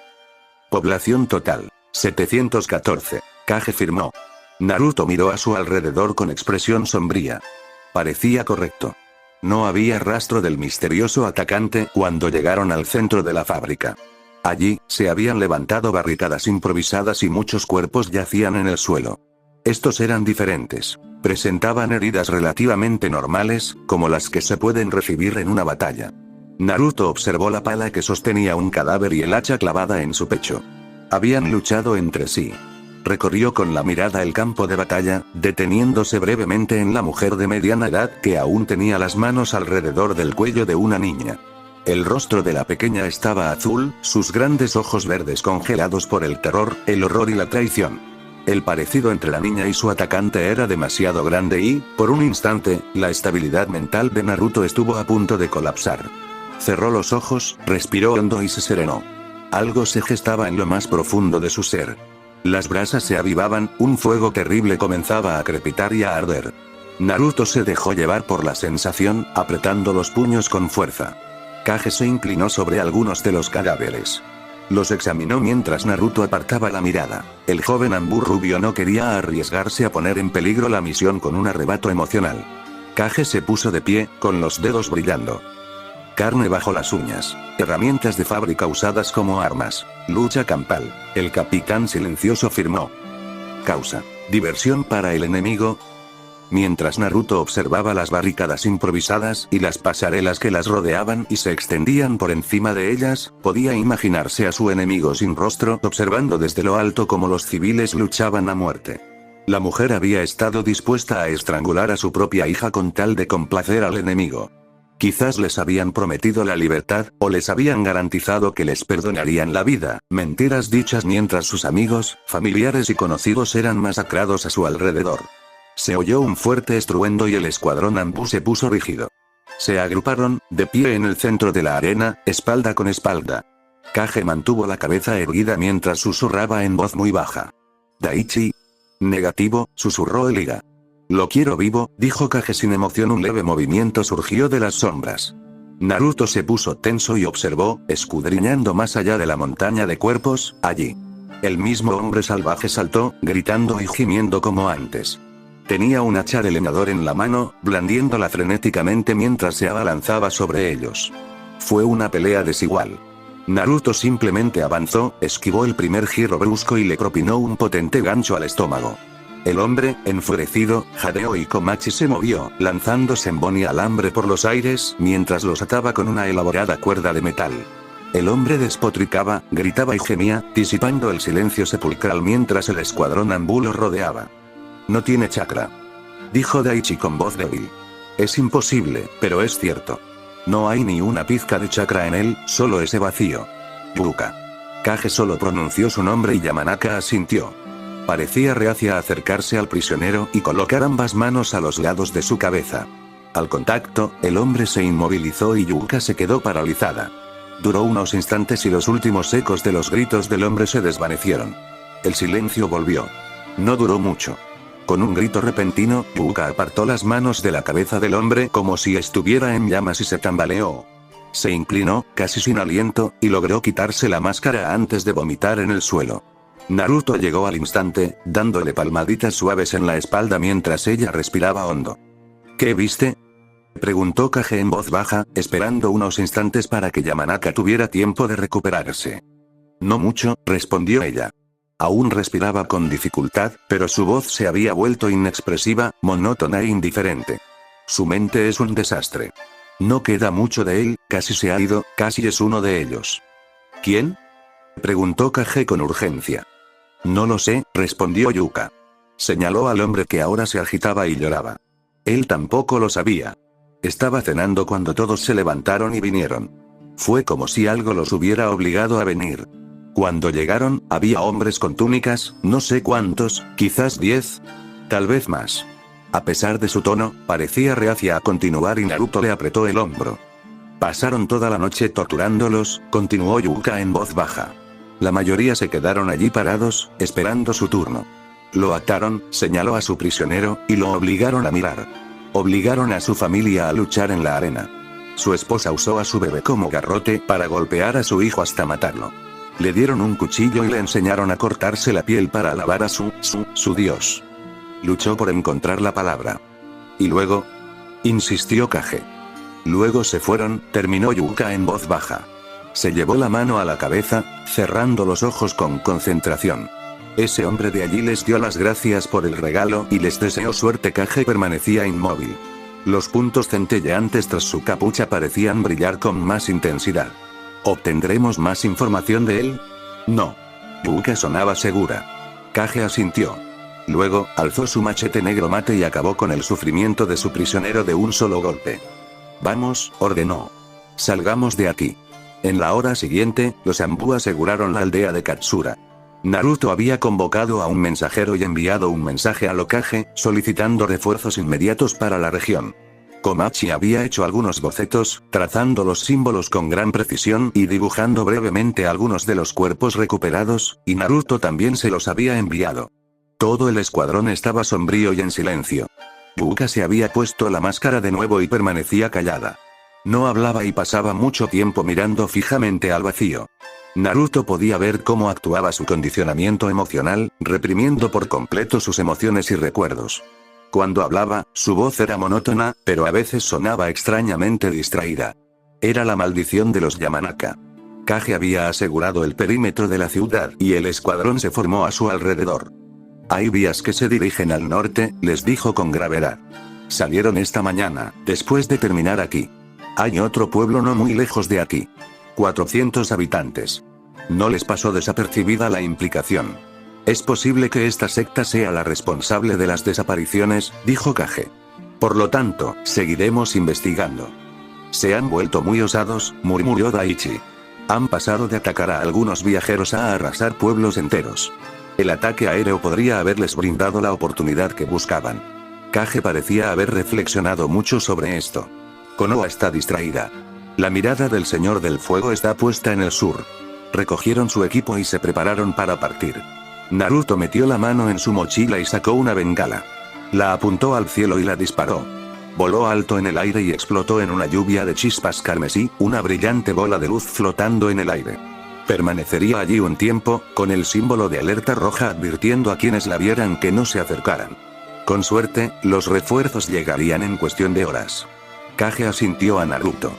Población total, 714. Kage firmó. Naruto miró a su alrededor con expresión sombría. Parecía correcto. No había rastro del misterioso atacante cuando llegaron al centro de la fábrica. Allí, se habían levantado barricadas improvisadas y muchos cuerpos yacían en el suelo. Estos eran diferentes. Presentaban heridas relativamente normales, como las que se pueden recibir en una batalla. Naruto observó la pala que sostenía un cadáver y el hacha clavada en su pecho. Habían luchado entre sí. Recorrió con la mirada el campo de batalla, deteniéndose brevemente en la mujer de mediana edad que aún tenía las manos alrededor del cuello de una niña. El rostro de la pequeña estaba azul, sus grandes ojos verdes congelados por el terror, el horror y la traición. El parecido entre la niña y su atacante era demasiado grande y, por un instante, la estabilidad mental de Naruto estuvo a punto de colapsar. Cerró los ojos, respiró hondo y se serenó. Algo se gestaba en lo más profundo de su ser. Las brasas se avivaban, un fuego terrible comenzaba a crepitar y a arder. Naruto se dejó llevar por la sensación, apretando los puños con fuerza. Kage se inclinó sobre algunos de los cadáveres. Los examinó mientras Naruto apartaba la mirada. El joven Anbu rubio no quería arriesgarse a poner en peligro la misión con un arrebato emocional. Kage se puso de pie, con los dedos brillando. Carne bajo las uñas. Herramientas de fábrica usadas como armas. Lucha campal. El capitán silencioso firmó. Causa. Diversión para el enemigo. Mientras Naruto observaba las barricadas improvisadas y las pasarelas que las rodeaban y se extendían por encima de ellas, podía imaginarse a su enemigo sin rostro observando desde lo alto cómo los civiles luchaban a muerte. La mujer había estado dispuesta a estrangular a su propia hija con tal de complacer al enemigo. Quizás les habían prometido la libertad, o les habían garantizado que les perdonarían la vida, mentiras dichas mientras sus amigos, familiares y conocidos eran masacrados a su alrededor. Se oyó un fuerte estruendo y el escuadrón Anbu se puso rígido. Se agruparon, de pie en el centro de la arena, espalda con espalda. Kage mantuvo la cabeza erguida mientras susurraba en voz muy baja. Daichi. Negativo, susurró el Iga. Lo quiero vivo, dijo Kage sin emoción. Un leve movimiento surgió de las sombras. Naruto se puso tenso y observó, escudriñando más allá de la montaña de cuerpos, allí. El mismo hombre salvaje saltó, gritando y gimiendo como antes. Tenía un hacha de leñador en la mano, blandiéndola frenéticamente mientras se abalanzaba sobre ellos. Fue una pelea desigual. Naruto simplemente avanzó, esquivó el primer giro brusco y le propinó un potente gancho al estómago. El hombre, enfurecido, jadeó y Komachi se movió, lanzando senbon y alambre por los aires mientras los ataba con una elaborada cuerda de metal. El hombre despotricaba, gritaba y gemía, disipando el silencio sepulcral mientras el escuadrón Anbu lo rodeaba. No tiene chakra, dijo Daichi con voz débil. Es imposible, pero es cierto. No hay ni una pizca de chakra en él, solo ese vacío. Yuka. Kage solo pronunció su nombre y Yamanaka asintió. Parecía reacia a acercarse al prisionero y colocar ambas manos a los lados de su cabeza. Al contacto, el hombre se inmovilizó y Yuka se quedó paralizada. Duró unos instantes y los últimos ecos de los gritos del hombre se desvanecieron. El silencio volvió. No duró mucho. Con un grito repentino, Yuka apartó las manos de la cabeza del hombre como si estuviera en llamas y se tambaleó. Se inclinó, casi sin aliento, y logró quitarse la máscara antes de vomitar en el suelo. Naruto llegó al instante, dándole palmaditas suaves en la espalda mientras ella respiraba hondo. ¿Qué viste?, preguntó Kage en voz baja, esperando unos instantes para que Yamanaka tuviera tiempo de recuperarse. No mucho, respondió ella. Aún respiraba con dificultad, pero su voz se había vuelto inexpresiva, monótona e indiferente. Su mente es un desastre. No queda mucho de él, casi se ha ido, casi es uno de ellos. ¿Quién?, preguntó Kage con urgencia. No lo sé, respondió Yuka. Señaló al hombre que ahora se agitaba y lloraba. Él tampoco lo sabía. Estaba cenando cuando todos se levantaron y vinieron. Fue como si algo los hubiera obligado a venir. Cuando llegaron, había hombres con túnicas, no sé cuántos, quizás 10. Tal vez más. A pesar de su tono, parecía reacia a continuar y Naruto le apretó el hombro. Pasaron toda la noche torturándolos, continuó Yuka en voz baja. La mayoría se quedaron allí parados, esperando su turno. Lo ataron, señaló a su prisionero, y lo obligaron a mirar. Obligaron a su familia a luchar en la arena. Su esposa usó a su bebé como garrote para golpear a su hijo hasta matarlo. Le dieron un cuchillo y le enseñaron a cortarse la piel para alabar a su dios. Luchó por encontrar la palabra. ¿Y luego?, insistió Kage. Luego se fueron, terminó Yuka en voz baja. Se llevó la mano a la cabeza, cerrando los ojos con concentración. Ese hombre de allí les dio las gracias por el regalo y les deseó suerte. Kage permanecía inmóvil. Los puntos centelleantes tras su capucha parecían brillar con más intensidad. ¿Obtendremos más información de él? No. Yuka sonaba segura. Kage asintió. Luego, alzó su machete negro mate y acabó con el sufrimiento de su prisionero de un solo golpe. Vamos, ordenó. Salgamos de aquí. En la hora siguiente, los Anbu aseguraron la aldea de Katsura. Naruto había convocado a un mensajero y enviado un mensaje al Hokage, solicitando refuerzos inmediatos para la región. Komachi había hecho algunos bocetos, trazando los símbolos con gran precisión y dibujando brevemente algunos de los cuerpos recuperados, y Naruto también se los había enviado. Todo el escuadrón estaba sombrío y en silencio. Yuuka se había puesto la máscara de nuevo y permanecía callada. No hablaba y pasaba mucho tiempo mirando fijamente al vacío. Naruto podía ver cómo actuaba su condicionamiento emocional, reprimiendo por completo sus emociones y recuerdos. Cuando hablaba, su voz era monótona, pero a veces sonaba extrañamente distraída. Era la maldición de los Yamanaka. Kage había asegurado el perímetro de la ciudad y el escuadrón se formó a su alrededor. Hay vías que se dirigen al norte, les dijo con gravedad. Salieron esta mañana, después de terminar aquí. Hay otro pueblo no muy lejos de aquí. 400 habitantes. No les pasó desapercibida la implicación. Es posible que esta secta sea la responsable de las desapariciones, dijo Kage. Por lo tanto, seguiremos investigando. Se han vuelto muy osados, murmuró Daichi. Han pasado de atacar a algunos viajeros a arrasar pueblos enteros. El ataque aéreo podría haberles brindado la oportunidad que buscaban. Kage parecía haber reflexionado mucho sobre esto. Konoha está distraída. La mirada del Señor del Fuego está puesta en el sur. Recogieron su equipo y se prepararon para partir. Naruto metió la mano en su mochila y sacó una bengala. La apuntó al cielo y la disparó. Voló alto en el aire y explotó en una lluvia de chispas carmesí, una brillante bola de luz flotando en el aire. Permanecería allí un tiempo, con el símbolo de alerta roja advirtiendo a quienes la vieran que no se acercaran. Con suerte, los refuerzos llegarían en cuestión de horas. Kage asintió a Naruto.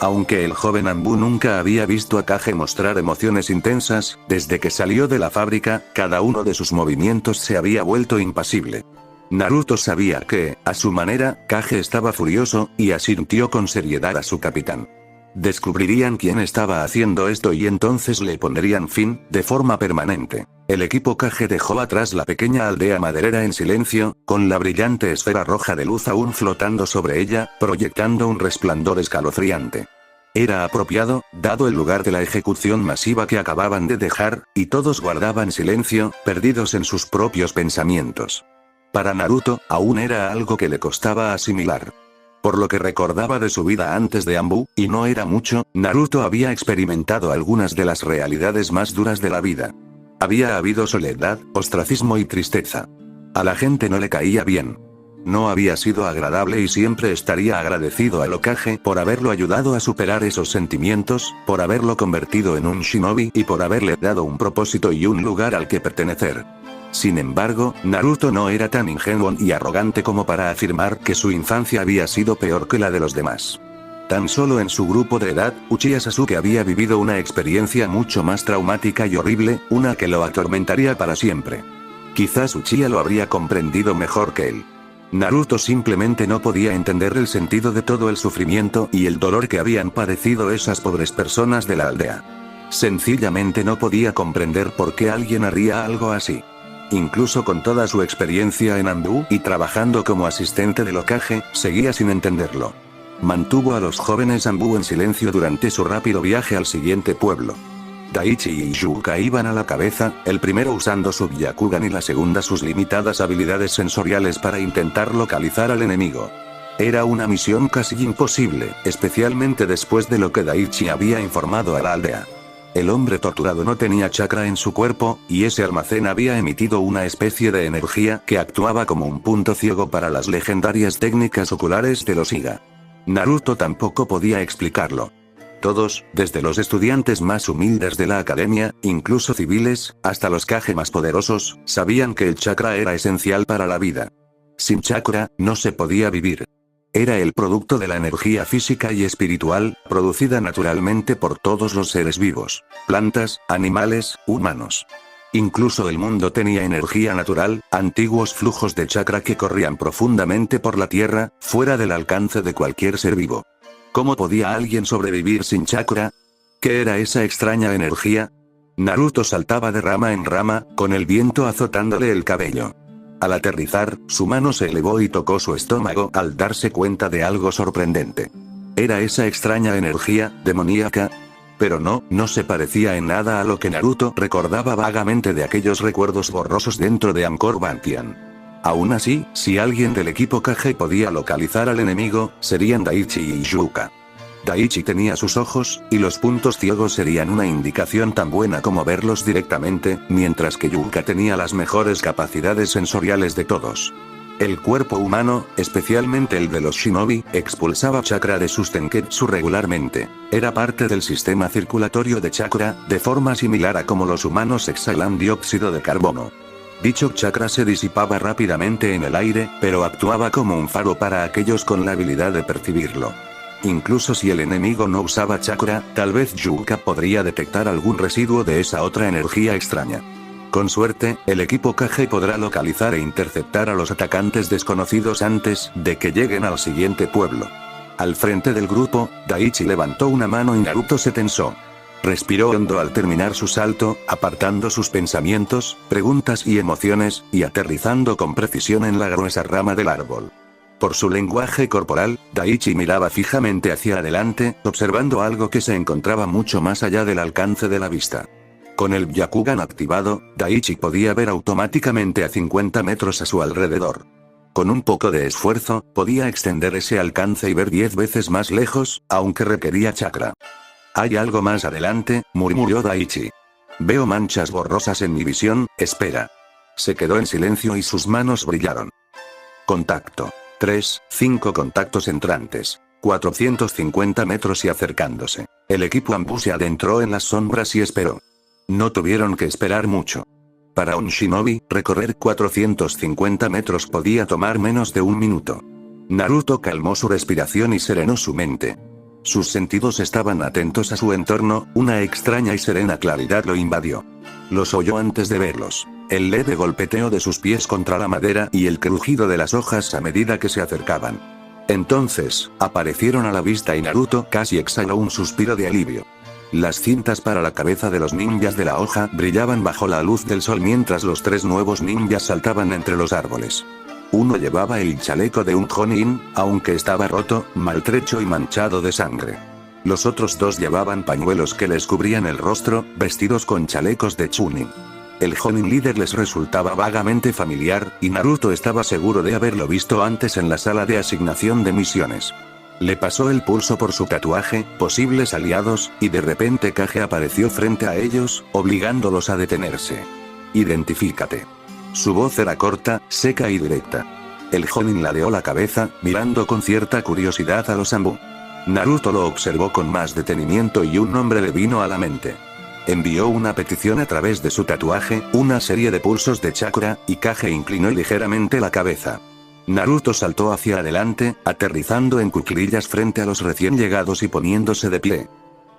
Aunque el joven Anbu nunca había visto a Kage mostrar emociones intensas, desde que salió de la fábrica, cada uno de sus movimientos se había vuelto impasible. Naruto sabía que, a su manera, Kage estaba furioso, y asintió con seriedad a su capitán. Descubrirían quién estaba haciendo esto y entonces le pondrían fin, de forma permanente. El equipo Kage dejó atrás la pequeña aldea maderera en silencio, con la brillante esfera roja de luz aún flotando sobre ella, proyectando un resplandor escalofriante. Era apropiado, dado el lugar de la ejecución masiva que acababan de dejar, y todos guardaban silencio, perdidos en sus propios pensamientos. Para Naruto, aún era algo que le costaba asimilar. Por lo que recordaba de su vida antes de Anbu, y no era mucho, Naruto había experimentado algunas de las realidades más duras de la vida. Había habido soledad, ostracismo y tristeza. A la gente no le caía bien. No había sido agradable y siempre estaría agradecido al Hokage por haberlo ayudado a superar esos sentimientos, por haberlo convertido en un shinobi y por haberle dado un propósito y un lugar al que pertenecer. Sin embargo, Naruto no era tan ingenuo y arrogante como para afirmar que su infancia había sido peor que la de los demás. Tan solo en su grupo de edad, Uchiha Sasuke había vivido una experiencia mucho más traumática y horrible, una que lo atormentaría para siempre. Quizás Uchiha lo habría comprendido mejor que él. Naruto simplemente no podía entender el sentido de todo el sufrimiento y el dolor que habían padecido esas pobres personas de la aldea. Sencillamente no podía comprender por qué alguien haría algo así. Incluso con toda su experiencia en Anbu y trabajando como asistente del Hokage, seguía sin entenderlo. Mantuvo a los jóvenes Anbu en silencio durante su rápido viaje al siguiente pueblo. Daichi y Yuka iban a la cabeza, el primero usando su Byakugan y la segunda sus limitadas habilidades sensoriales para intentar localizar al enemigo. Era una misión casi imposible, especialmente después de lo que Daichi había informado a la aldea. El hombre torturado no tenía chakra en su cuerpo, y ese almacén había emitido una especie de energía que actuaba como un punto ciego para las legendarias técnicas oculares de los Iga. Naruto tampoco podía explicarlo. Todos, desde los estudiantes más humildes de la academia, incluso civiles, hasta los Kage más poderosos, sabían que el chakra era esencial para la vida. Sin chakra, no se podía vivir. Era el producto de la energía física y espiritual, producida naturalmente por todos los seres vivos, plantas, animales, humanos. Incluso el mundo tenía energía natural, antiguos flujos de chakra que corrían profundamente por la tierra, fuera del alcance de cualquier ser vivo. ¿Cómo podía alguien sobrevivir sin chakra? ¿Qué era esa extraña energía? Naruto saltaba de rama en rama, con el viento azotándole el cabello. Al aterrizar, su mano se elevó y tocó su estómago al darse cuenta de algo sorprendente. ¿Era esa extraña energía, demoníaca? Pero no se parecía en nada a lo que Naruto recordaba vagamente de aquellos recuerdos borrosos dentro de Angkor Bantian. Aún así, si alguien del equipo Kage podía localizar al enemigo, serían Daichi y Yuka. Daichi tenía sus ojos, y los puntos ciegos serían una indicación tan buena como verlos directamente, mientras que Yuka tenía las mejores capacidades sensoriales de todos. El cuerpo humano, especialmente el de los shinobi, expulsaba chakra de sus tenketsu regularmente. Era parte del sistema circulatorio de chakra, de forma similar a como los humanos exhalan dióxido de carbono. Dicho chakra se disipaba rápidamente en el aire, pero actuaba como un faro para aquellos con la habilidad de percibirlo. Incluso si el enemigo no usaba chakra, tal vez Yuka podría detectar algún residuo de esa otra energía extraña. Con suerte, el equipo Kage podrá localizar e interceptar a los atacantes desconocidos antes de que lleguen al siguiente pueblo. Al frente del grupo, Daichi levantó una mano y Naruto se tensó. Respiró hondo al terminar su salto, apartando sus pensamientos, preguntas y emociones, y aterrizando con precisión en la gruesa rama del árbol. Por su lenguaje corporal, Daichi miraba fijamente hacia adelante, observando algo que se encontraba mucho más allá del alcance de la vista. Con el Byakugan activado, Daichi podía ver automáticamente a 50 metros a su alrededor. Con un poco de esfuerzo, podía extender ese alcance y ver 10 veces más lejos, aunque requería chakra. «Hay algo más adelante», murmuró Daichi. «Veo manchas borrosas en mi visión, espera». Se quedó en silencio y sus manos brillaron. Contacto. 5 contactos entrantes. 450 metros y acercándose. El equipo Anbu se adentró en las sombras y esperó. No tuvieron que esperar mucho. Para un shinobi, recorrer 450 metros podía tomar menos de un minuto. Naruto calmó su respiración y serenó su mente. Sus sentidos estaban atentos a su entorno, una extraña y serena claridad lo invadió. Los oyó antes de verlos. El leve golpeteo de sus pies contra la madera y el crujido de las hojas a medida que se acercaban. Entonces, aparecieron a la vista y Naruto casi exhaló un suspiro de alivio. Las cintas para la cabeza de los ninjas de la hoja brillaban bajo la luz del sol mientras los 3 nuevos ninjas saltaban entre los árboles. Uno llevaba el chaleco de un Jonin, aunque estaba roto, maltrecho y manchado de sangre. Los otros 2 llevaban pañuelos que les cubrían el rostro, vestidos con chalecos de Chunin. El Jonin líder les resultaba vagamente familiar, y Naruto estaba seguro de haberlo visto antes en la sala de asignación de misiones. Le pasó el pulso por su tatuaje, posibles aliados, y de repente Kage apareció frente a ellos, obligándolos a detenerse. «Identifícate». Su voz era corta, seca y directa. El Jonin ladeó la cabeza, mirando con cierta curiosidad a los Anbu. Naruto lo observó con más detenimiento y un nombre le vino a la mente. Envió una petición a través de su tatuaje, una serie de pulsos de chakra, y Kage inclinó ligeramente la cabeza. Naruto saltó hacia adelante, aterrizando en cuclillas frente a los recién llegados y poniéndose de pie.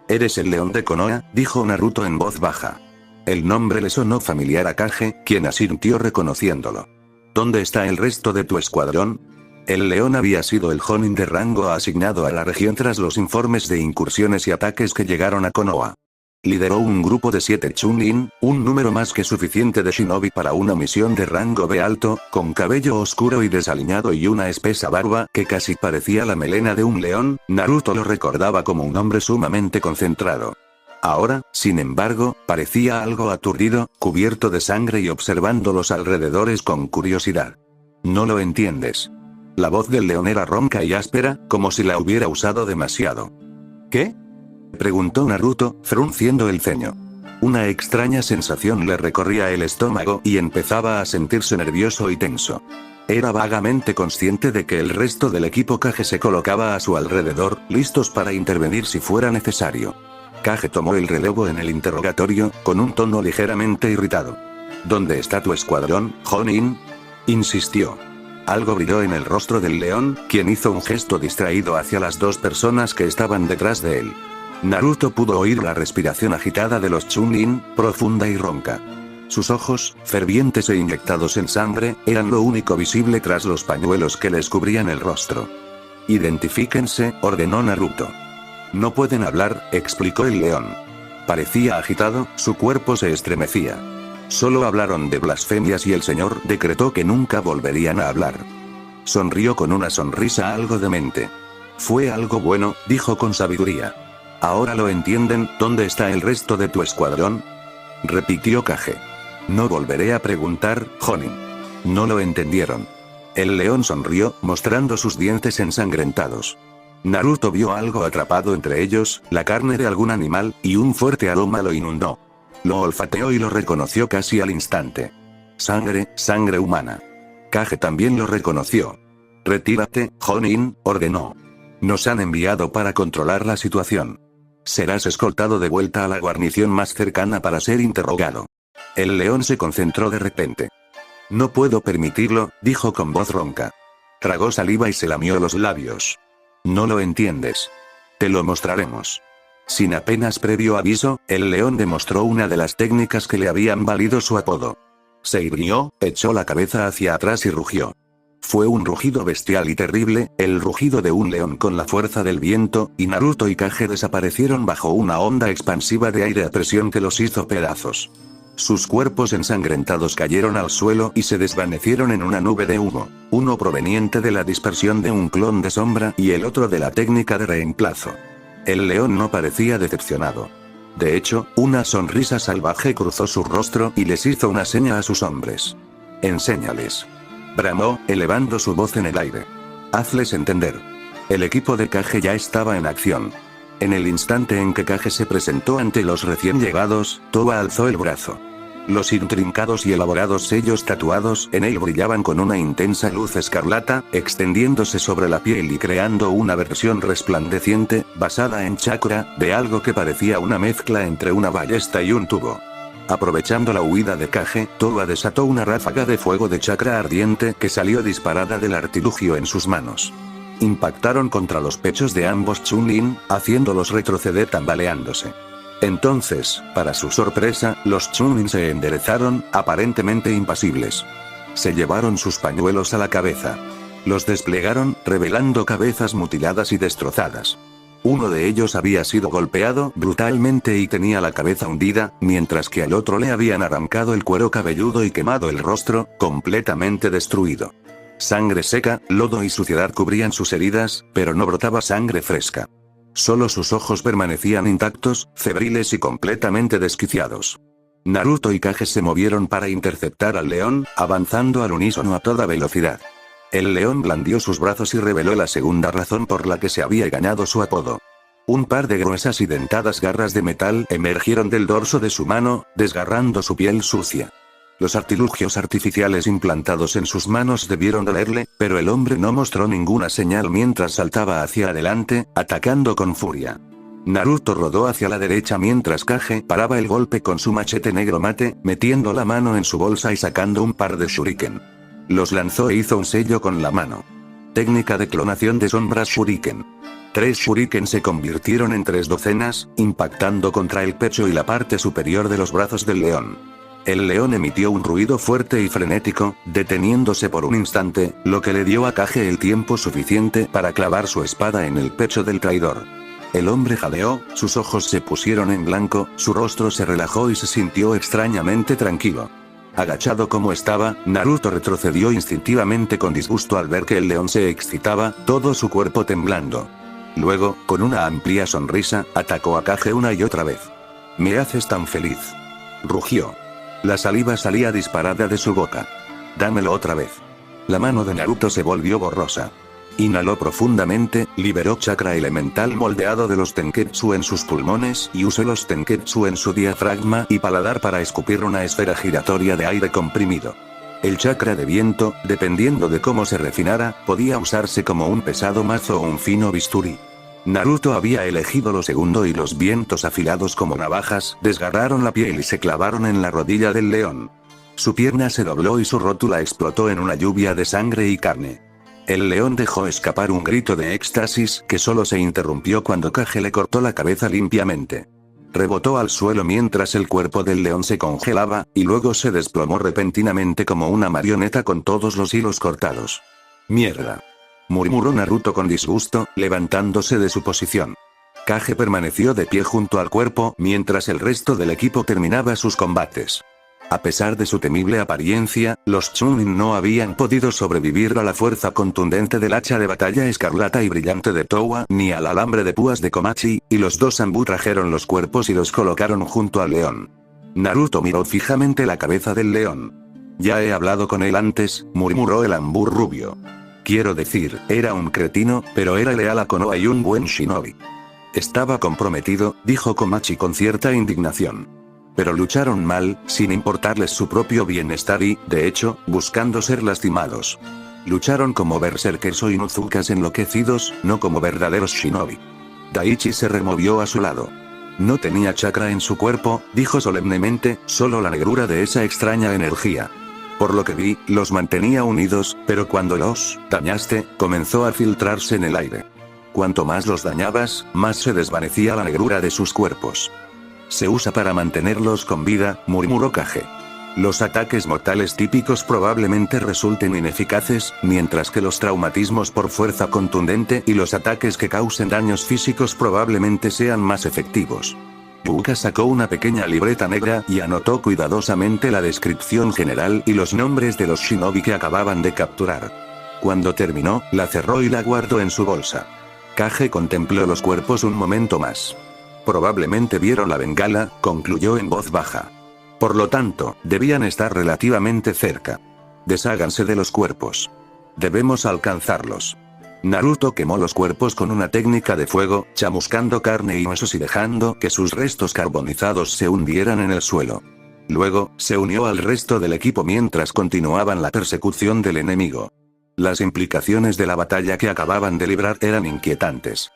«Eres el león de Konoha», dijo Naruto en voz baja. El nombre le sonó familiar a Kage, quien asintió reconociéndolo. «¿Dónde está el resto de tu escuadrón?» El león había sido el Jonin de rango asignado a la región tras los informes de incursiones y ataques que llegaron a Konoha. Lideró un grupo de 7 Chunin, un número más que suficiente de shinobi para una misión de rango B alto, con cabello oscuro y desaliñado y una espesa barba que casi parecía la melena de un león. Naruto lo recordaba como un hombre sumamente concentrado. Ahora, sin embargo, parecía algo aturdido, cubierto de sangre y observando los alrededores con curiosidad. «No lo entiendes». La voz del león era ronca y áspera, como si la hubiera usado demasiado. «¿Qué?», preguntó Naruto, frunciendo el ceño. Una extraña sensación le recorría el estómago y empezaba a sentirse nervioso y tenso. Era vagamente consciente de que el resto del equipo Kage se colocaba a su alrededor, listos para intervenir si fuera necesario. Kage tomó el relevo en el interrogatorio, con un tono ligeramente irritado. «¿Dónde está tu escuadrón, Jonin?», insistió. Algo brilló en el rostro del león, quien hizo un gesto distraído hacia las 2 personas que estaban detrás de él. Naruto pudo oír la respiración agitada de los Chunin, profunda y ronca. Sus ojos, fervientes e inyectados en sangre, eran lo único visible tras los pañuelos que les cubrían el rostro. «Identifíquense», ordenó Naruto. «No pueden hablar», explicó el león. Parecía agitado, su cuerpo se estremecía. Solo hablaron de blasfemias y el señor decretó que nunca volverían a hablar. Sonrió con una sonrisa algo demente. «Fue algo bueno», dijo con sabiduría. «Ahora lo entienden. ¿Dónde está el resto de tu escuadrón?», repitió Kage. «No volveré a preguntar, Jonin». No lo entendieron. El león sonrió, mostrando sus dientes ensangrentados. Naruto vio algo atrapado entre ellos, la carne de algún animal, y un fuerte aroma lo inundó. Lo olfateó y lo reconoció casi al instante. Sangre humana. Kage también lo reconoció. Retírate, Jonin, ordenó. Nos han enviado para controlar la situación. Serás escoltado de vuelta a la guarnición más cercana para ser interrogado. El león se concentró de repente. No puedo permitirlo, dijo con voz ronca. Tragó saliva y se lamió los labios. No lo entiendes. Te lo mostraremos. Sin apenas previo aviso, el león demostró una de las técnicas que le habían valido su apodo. Se irguió, echó la cabeza hacia atrás y rugió. Fue un rugido bestial y terrible, el rugido de un león con la fuerza del viento, y Naruto y Kage desaparecieron bajo una onda expansiva de aire a presión que los hizo pedazos. Sus cuerpos ensangrentados cayeron al suelo y se desvanecieron en una nube de humo, uno proveniente de la dispersión de un clon de sombra y el otro de la técnica de reemplazo. El león no parecía decepcionado. De hecho, una sonrisa salvaje cruzó su rostro y les hizo una seña a sus hombres. Enséñales. Bramó, elevando su voz en el aire. Hazles entender. El equipo de Kage ya estaba en acción. En el instante en que Kage se presentó ante los recién llegados, Towa alzó el brazo. Los intrincados y elaborados sellos tatuados en él brillaban con una intensa luz escarlata, extendiéndose sobre la piel y creando una versión resplandeciente, basada en chakra, de algo que parecía una mezcla entre una ballesta y un tubo. Aprovechando la huida de Kage, Towa desató una ráfaga de fuego de chakra ardiente que salió disparada del artilugio en sus manos. Impactaron contra los pechos de ambos Chunin, haciéndolos retroceder tambaleándose. Entonces, para su sorpresa, los Chunin se enderezaron, aparentemente impasibles. Se llevaron sus pañuelos a la cabeza. Los desplegaron, revelando cabezas mutiladas y destrozadas. Uno de ellos había sido golpeado brutalmente y tenía la cabeza hundida, mientras que al otro le habían arrancado el cuero cabelludo y quemado el rostro, completamente destruido. Sangre seca, lodo y suciedad cubrían sus heridas, pero no brotaba sangre fresca. Solo sus ojos permanecían intactos, febriles y completamente desquiciados. Naruto y Kage se movieron para interceptar al león, avanzando al unísono a toda velocidad. El león blandió sus brazos y reveló la segunda razón por la que se había ganado su apodo. Un par de gruesas y dentadas garras de metal emergieron del dorso de su mano, desgarrando su piel sucia. Los artilugios artificiales implantados en sus manos debieron dolerle, pero el hombre no mostró ninguna señal mientras saltaba hacia adelante, atacando con furia. Naruto rodó hacia la derecha mientras Kage paraba el golpe con su machete negro mate, metiendo la mano en su bolsa y sacando un par de shuriken. Los lanzó e hizo un sello con la mano. Técnica de clonación de sombras shuriken. 3 shuriken se convirtieron en 3 docenas, impactando contra el pecho y la parte superior de los brazos del león. El león emitió un ruido fuerte y frenético, deteniéndose por un instante, lo que le dio a Kage el tiempo suficiente para clavar su espada en el pecho del traidor. El hombre jadeó, sus ojos se pusieron en blanco, su rostro se relajó y se sintió extrañamente tranquilo. Agachado como estaba, Naruto retrocedió instintivamente con disgusto al ver que el león se excitaba, todo su cuerpo temblando. Luego, con una amplia sonrisa, atacó a Kage una y otra vez. «Me haces tan feliz», rugió. La saliva salía disparada de su boca. «Dámelo otra vez». La mano de Naruto se volvió borrosa. Inhaló profundamente, liberó chakra elemental moldeado de los Tenketsu en sus pulmones y usó los Tenketsu en su diafragma y paladar para escupir una esfera giratoria de aire comprimido. El chakra de viento, dependiendo de cómo se refinara, podía usarse como un pesado mazo o un fino bisturí. Naruto había elegido lo segundo y los vientos afilados como navajas desgarraron la piel y se clavaron en la rodilla del león. Su pierna se dobló y su rótula explotó en una lluvia de sangre y carne. El león dejó escapar un grito de éxtasis que solo se interrumpió cuando Kage le cortó la cabeza limpiamente. Rebotó al suelo mientras el cuerpo del león se congelaba, y luego se desplomó repentinamente como una marioneta con todos los hilos cortados. «Mierda», murmuró Naruto con disgusto, levantándose de su posición. Kage permaneció de pie junto al cuerpo mientras el resto del equipo terminaba sus combates. A pesar de su temible apariencia, los Chunin no habían podido sobrevivir a la fuerza contundente del hacha de batalla escarlata y brillante de Towa ni al alambre de púas de Komachi, y los dos Anbu trajeron los cuerpos y los colocaron junto al león. Naruto miró fijamente la cabeza del león. «Ya he hablado con él antes», murmuró el Anbu rubio. «Quiero decir, era un cretino, pero era leal a Konoha y un buen shinobi». «Estaba comprometido», dijo Komachi con cierta indignación. Pero lucharon mal, sin importarles su propio bienestar y, de hecho, buscando ser lastimados. Lucharon como berserkers o inuzukas enloquecidos, no como verdaderos shinobi. Daichi se removió a su lado. No tenía chakra en su cuerpo, dijo solemnemente, solo la negrura de esa extraña energía. Por lo que vi, los mantenía unidos, pero cuando los dañaste, comenzó a filtrarse en el aire. Cuanto más los dañabas, más se desvanecía la negrura de sus cuerpos. Se usa para mantenerlos con vida, murmuró Kage. Los ataques mortales típicos probablemente resulten ineficaces, mientras que los traumatismos por fuerza contundente y los ataques que causen daños físicos probablemente sean más efectivos. Yuka sacó una pequeña libreta negra y anotó cuidadosamente la descripción general y los nombres de los shinobi que acababan de capturar. Cuando terminó, la cerró y la guardó en su bolsa. Kage contempló los cuerpos un momento más. Probablemente vieron la bengala, concluyó en voz baja. Por lo tanto, debían estar relativamente cerca. Desháganse de los cuerpos. Debemos alcanzarlos. Naruto quemó los cuerpos con una técnica de fuego, chamuscando carne y huesos y dejando que sus restos carbonizados se hundieran en el suelo. Luego, se unió al resto del equipo mientras continuaban la persecución del enemigo. Las implicaciones de la batalla que acababan de librar eran inquietantes.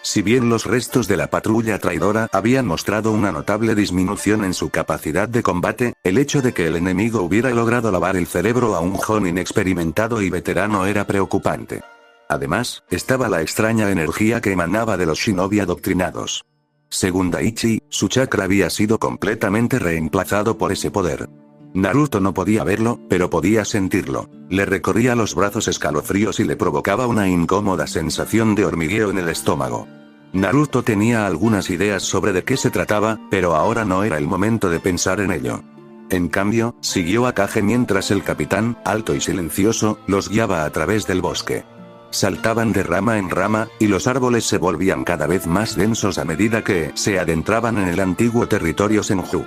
Si bien los restos de la patrulla traidora habían mostrado una notable disminución en su capacidad de combate, el hecho de que el enemigo hubiera logrado lavar el cerebro a un joven inexperimentado y veterano era preocupante. Además, estaba la extraña energía que emanaba de los shinobi adoctrinados. Según Daichi, su chakra había sido completamente reemplazado por ese poder. Naruto no podía verlo, pero podía sentirlo. Le recorría los brazos escalofríos y le provocaba una incómoda sensación de hormigueo en el estómago. Naruto tenía algunas ideas sobre de qué se trataba, pero ahora no era el momento de pensar en ello. En cambio, siguió a Kage mientras el capitán, alto y silencioso, los guiaba a través del bosque. Saltaban de rama en rama, y los árboles se volvían cada vez más densos a medida que se adentraban en el antiguo territorio Senju.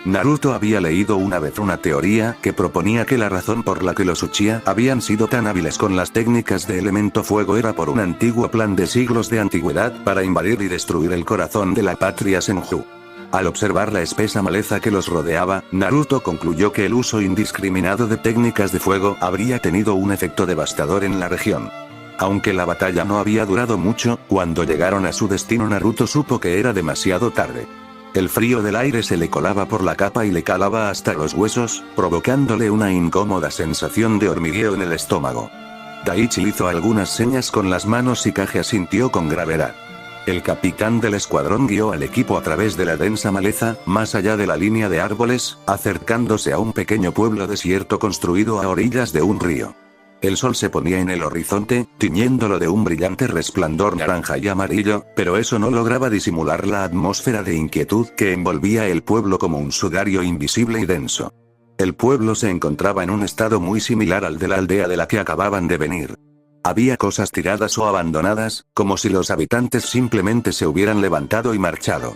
Naruto había leído una vez una teoría que proponía que la razón por la que los Uchiha habían sido tan hábiles con las técnicas de elemento fuego era por un antiguo plan de siglos de antigüedad para invadir y destruir el corazón de la patria Senju. Al observar la espesa maleza que los rodeaba, Naruto concluyó que el uso indiscriminado de técnicas de fuego habría tenido un efecto devastador en la región. Aunque la batalla no había durado mucho, cuando llegaron a su destino Naruto supo que era demasiado tarde. El frío del aire se le colaba por la capa y le calaba hasta los huesos, provocándole una incómoda sensación de hormigueo en el estómago. Daichi hizo algunas señas con las manos y Kage asintió con gravedad. El capitán del escuadrón guió al equipo a través de la densa maleza, más allá de la línea de árboles, acercándose a un pequeño pueblo desierto construido a orillas de un río. El sol se ponía en el horizonte, tiñéndolo de un brillante resplandor naranja y amarillo, pero eso no lograba disimular la atmósfera de inquietud que envolvía el pueblo como un sudario invisible y denso. El pueblo se encontraba en un estado muy similar al de la aldea de la que acababan de venir. Había cosas tiradas o abandonadas, como si los habitantes simplemente se hubieran levantado y marchado.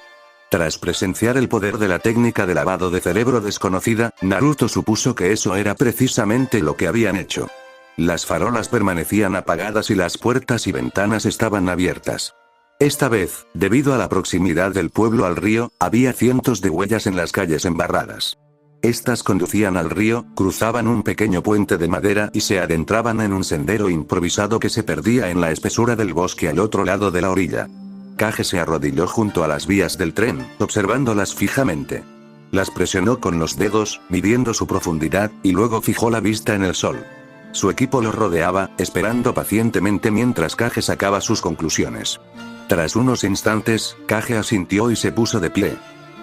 Tras presenciar el poder de la técnica de lavado de cerebro desconocida, Naruto supuso que eso era precisamente lo que habían hecho. Las farolas permanecían apagadas y las puertas y ventanas estaban abiertas. Esta vez, debido a la proximidad del pueblo al río, había cientos de huellas en las calles embarradas. Estas conducían al río, cruzaban un pequeño puente de madera y se adentraban en un sendero improvisado que se perdía en la espesura del bosque al otro lado de la orilla. Kage se arrodilló junto a las vías del tren, observándolas fijamente. Las presionó con los dedos, midiendo su profundidad, y luego fijó la vista en el sol. Su equipo lo rodeaba, esperando pacientemente mientras Kage sacaba sus conclusiones. Tras unos instantes, Kage asintió y se puso de pie.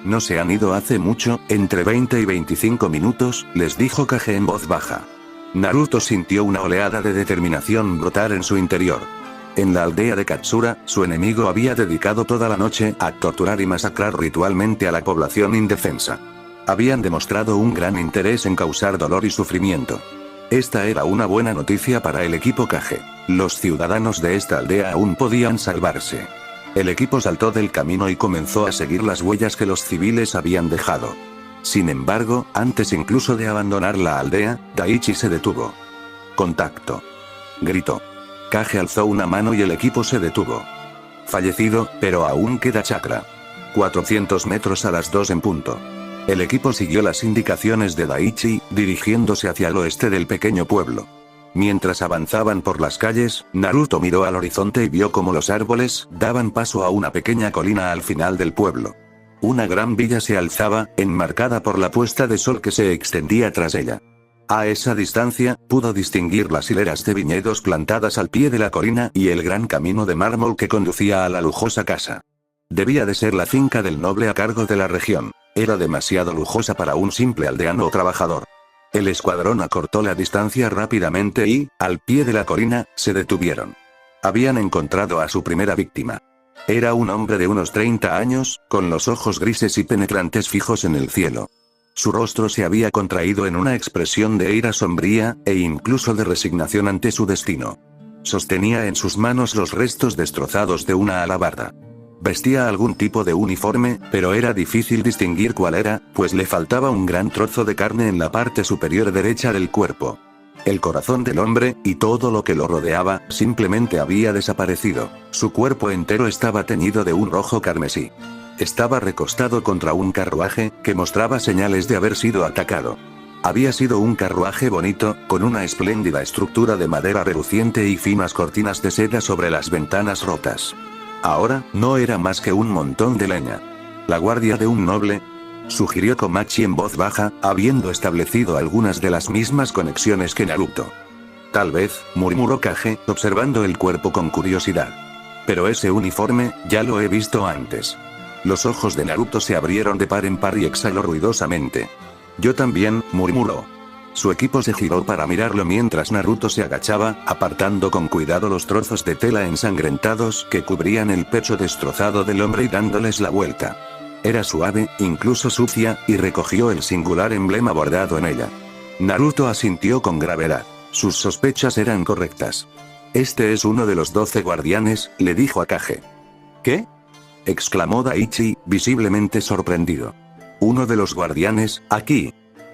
No se han ido hace mucho, entre 20 y 25 minutos, les dijo Kage en voz baja. Naruto sintió una oleada de determinación brotar en su interior. En la aldea de Katsura, su enemigo había dedicado toda la noche a torturar y masacrar ritualmente a la población indefensa. Habían demostrado un gran interés en causar dolor y sufrimiento. Esta era una buena noticia para el equipo Kage. Los ciudadanos de esta aldea aún podían salvarse. El equipo saltó del camino y comenzó a seguir las huellas que los civiles habían dejado. Sin embargo, antes incluso de abandonar la aldea, Daichi se detuvo. «Contacto», gritó. Kage alzó una mano y el equipo se detuvo. «Fallecido, pero aún queda chakra. 400 metros a las 2 en punto». El equipo siguió las indicaciones de Daichi, dirigiéndose hacia el oeste del pequeño pueblo. Mientras avanzaban por las calles, Naruto miró al horizonte y vio cómo los árboles daban paso a una pequeña colina al final del pueblo. Una gran villa se alzaba, enmarcada por la puesta de sol que se extendía tras ella. A esa distancia, pudo distinguir las hileras de viñedos plantadas al pie de la colina y el gran camino de mármol que conducía a la lujosa casa. Debía de ser la finca del noble a cargo de la región. Era demasiado lujosa para un simple aldeano o trabajador. El escuadrón acortó la distancia rápidamente y, al pie de la colina, se detuvieron. Habían encontrado a su primera víctima. Era un hombre de unos 30 años, con los ojos grises y penetrantes fijos en el cielo. Su rostro se había contraído en una expresión de ira sombría, e incluso de resignación ante su destino. Sostenía en sus manos los restos destrozados de una alabarda. Vestía algún tipo de uniforme, pero era difícil distinguir cuál era, pues le faltaba un gran trozo de carne en la parte superior derecha del cuerpo. El corazón del hombre, y todo lo que lo rodeaba, simplemente había desaparecido. Su cuerpo entero estaba teñido de un rojo carmesí. Estaba recostado contra un carruaje, que mostraba señales de haber sido atacado. Había sido un carruaje bonito, con una espléndida estructura de madera reluciente y finas cortinas de seda sobre las ventanas rotas. Ahora, no era más que un montón de leña. ¿La guardia de un noble?, sugirió Komachi en voz baja, habiendo establecido algunas de las mismas conexiones que Naruto. Tal vez, murmuró Kage, observando el cuerpo con curiosidad. Pero ese uniforme, ya lo he visto antes. Los ojos de Naruto se abrieron de par en par y exhaló ruidosamente. Yo también, murmuró. Su equipo se giró para mirarlo mientras Naruto se agachaba, apartando con cuidado los trozos de tela ensangrentados que cubrían el pecho destrozado del hombre y dándoles la vuelta. Era suave, incluso sucia, y recogió el singular emblema bordado en ella. Naruto asintió con gravedad. Sus sospechas eran correctas. Este es uno de los 12 guardianes, le dijo a Kage. ¿Qué?, exclamó Daichi, visiblemente sorprendido. Uno de los guardianes, aquí.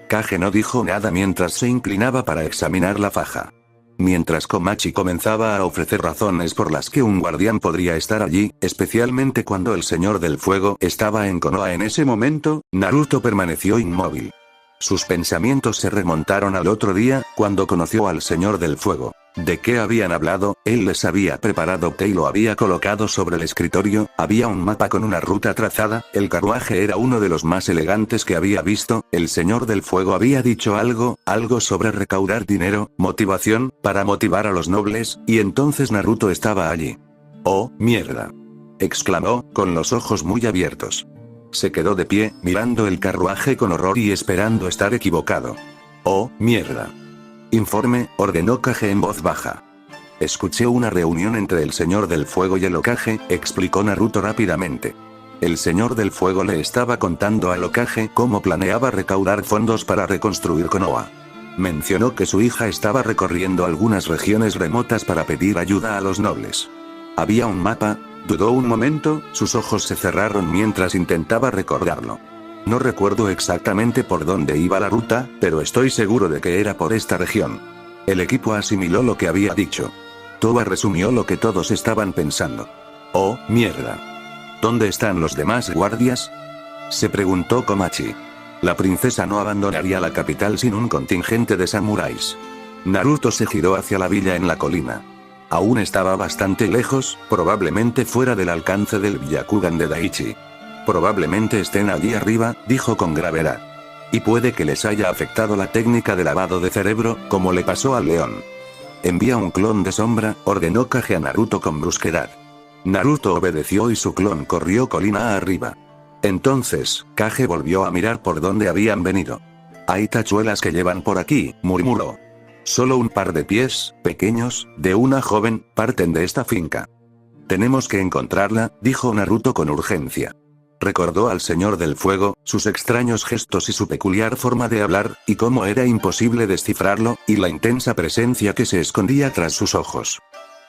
Kage no dijo nada mientras se inclinaba para examinar la faja. Mientras Komachi comenzaba a ofrecer razones por las que un guardián podría estar allí, especialmente cuando el Señor del Fuego estaba en Konoha en ese momento, Naruto permaneció inmóvil. Sus pensamientos se remontaron al otro día, cuando conoció al Señor del Fuego. ¿De qué habían hablado? Él les había preparado té y lo había colocado sobre el escritorio, había un mapa con una ruta trazada, el carruaje era uno de los más elegantes que había visto, el Señor del Fuego había dicho algo sobre recaudar dinero, motivación, para motivar a los nobles, y entonces Naruto estaba allí. ¡Oh, mierda!, exclamó, con los ojos muy abiertos. Se quedó de pie, mirando el carruaje con horror y esperando estar equivocado. ¡Oh, mierda! Informe, ordenó Kage en voz baja. Escuché una reunión entre el Señor del Fuego y el Hokage, explicó Naruto rápidamente. El Señor del Fuego le estaba contando al Hokage cómo planeaba recaudar fondos para reconstruir Konoha. Mencionó que su hija estaba recorriendo algunas regiones remotas para pedir ayuda a los nobles. Había un mapa. Dudó un momento, sus ojos se cerraron mientras intentaba recordarlo. No recuerdo exactamente por dónde iba la ruta, pero estoy seguro de que era por esta región. El equipo asimiló lo que había dicho. Toba resumió lo que todos estaban pensando. ¡Oh, mierda! ¿Dónde están los demás guardias?, se preguntó Komachi. La princesa no abandonaría la capital sin un contingente de samuráis. Naruto se giró hacia la villa en la colina. Aún estaba bastante lejos, probablemente fuera del alcance del Byakugan de Daichi. Probablemente estén allí arriba, dijo con gravedad. Y puede que les haya afectado la técnica de lavado de cerebro, como le pasó al león. Envía un clon de sombra, ordenó Kage a Naruto con brusquedad. Naruto obedeció y su clon corrió colina arriba. Entonces, Kage volvió a mirar por dónde habían venido. Hay tachuelas que llevan por aquí, murmuró. Solo un par de pies, pequeños, de una joven, parten de esta finca. Tenemos que encontrarla, dijo Naruto con urgencia. Recordó al Señor del Fuego, sus extraños gestos y su peculiar forma de hablar, y cómo era imposible descifrarlo, y la intensa presencia que se escondía tras sus ojos.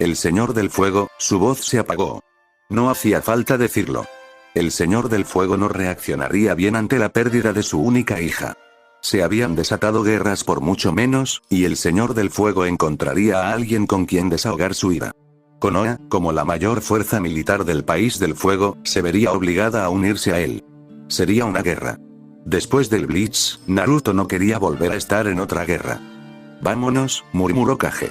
El Señor del Fuego, su voz se apagó. No hacía falta decirlo. El Señor del Fuego no reaccionaría bien ante la pérdida de su única hija. Se habían desatado guerras por mucho menos, y el Señor del Fuego encontraría a alguien con quien desahogar su ira. Konoha, como la mayor fuerza militar del País del Fuego, se vería obligada a unirse a él. Sería una guerra. Después del Blitz, Naruto no quería volver a estar en otra guerra. Vámonos, murmuró Kage.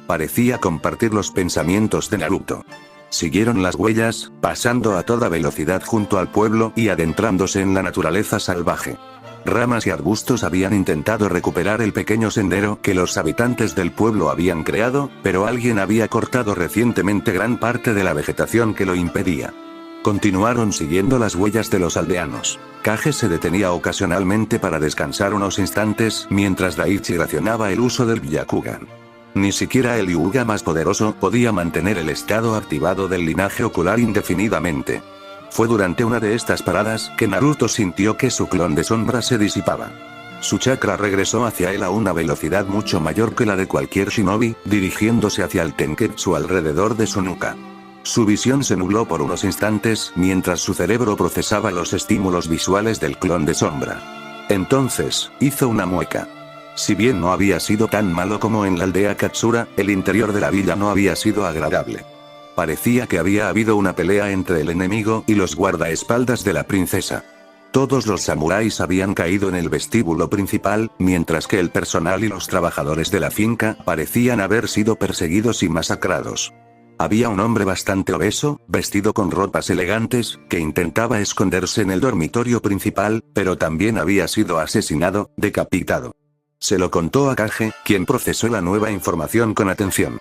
Parecía compartir los pensamientos de Naruto. Siguieron las huellas, pasando a toda velocidad junto al pueblo y adentrándose en la naturaleza salvaje. Ramas y arbustos habían intentado recuperar el pequeño sendero que los habitantes del pueblo habían creado, pero alguien había cortado recientemente gran parte de la vegetación que lo impedía. Continuaron siguiendo las huellas de los aldeanos. Kage se detenía ocasionalmente para descansar unos instantes, mientras Daichi racionaba el uso del Byakugan. Ni siquiera el Hyuga más poderoso podía mantener el estado activado del linaje ocular indefinidamente. Fue durante una de estas paradas que Naruto sintió que su clon de sombra se disipaba. Su chakra regresó hacia él a una velocidad mucho mayor que la de cualquier shinobi, dirigiéndose hacia el Tenketsu alrededor de su nuca. Su visión se nubló por unos instantes, mientras su cerebro procesaba los estímulos visuales del clon de sombra. Entonces, hizo una mueca. Si bien no había sido tan malo como en la aldea Katsura, el interior de la villa no había sido agradable. Parecía que había habido una pelea entre el enemigo y los guardaespaldas de la princesa. Todos los samuráis habían caído en el vestíbulo principal, mientras que el personal y los trabajadores de la finca parecían haber sido perseguidos y masacrados. Había un hombre bastante obeso, vestido con ropas elegantes, que intentaba esconderse en el dormitorio principal, pero también había sido asesinado, decapitado. Se lo contó a Kage, quien procesó la nueva información con atención.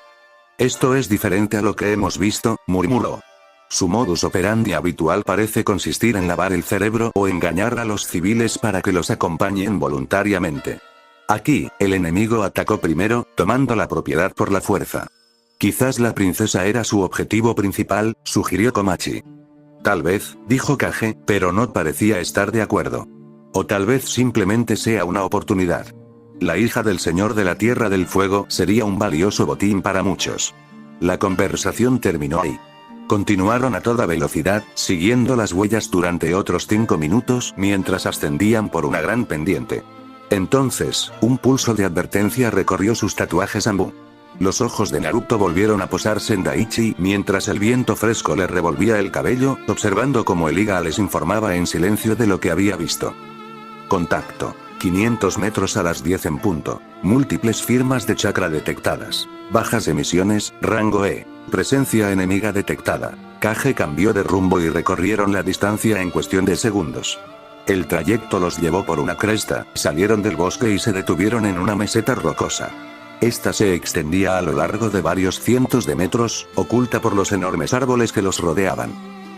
Esto es diferente a lo que hemos visto, murmuró. Su modus operandi habitual parece consistir en lavar el cerebro o engañar a los civiles para que los acompañen voluntariamente. Aquí, el enemigo atacó primero, tomando la propiedad por la fuerza. Quizás la princesa era su objetivo principal, sugirió Komachi. Tal vez, dijo Kage, pero no parecía estar de acuerdo. O tal vez simplemente sea una oportunidad. La hija del Señor de la Tierra del Fuego sería un valioso botín para muchos. La conversación terminó ahí. Continuaron a toda velocidad, siguiendo las huellas durante otros 5 minutos mientras ascendían por una gran pendiente. Entonces, un pulso de advertencia recorrió sus tatuajes Anbu. Los ojos de Naruto volvieron a posarse en Daichi mientras el viento fresco le revolvía el cabello, observando cómo el Iga les informaba en silencio de lo que había visto. Contacto. 500 metros a las 10 en punto. Múltiples firmas de chakra detectadas. Bajas emisiones, rango E. Presencia enemiga detectada. Kage cambió de rumbo y recorrieron la distancia en cuestión de segundos. El trayecto los llevó por una cresta, salieron del bosque y se detuvieron en una meseta rocosa. Esta se extendía a lo largo de varios cientos de metros, oculta por los enormes árboles que los rodeaban.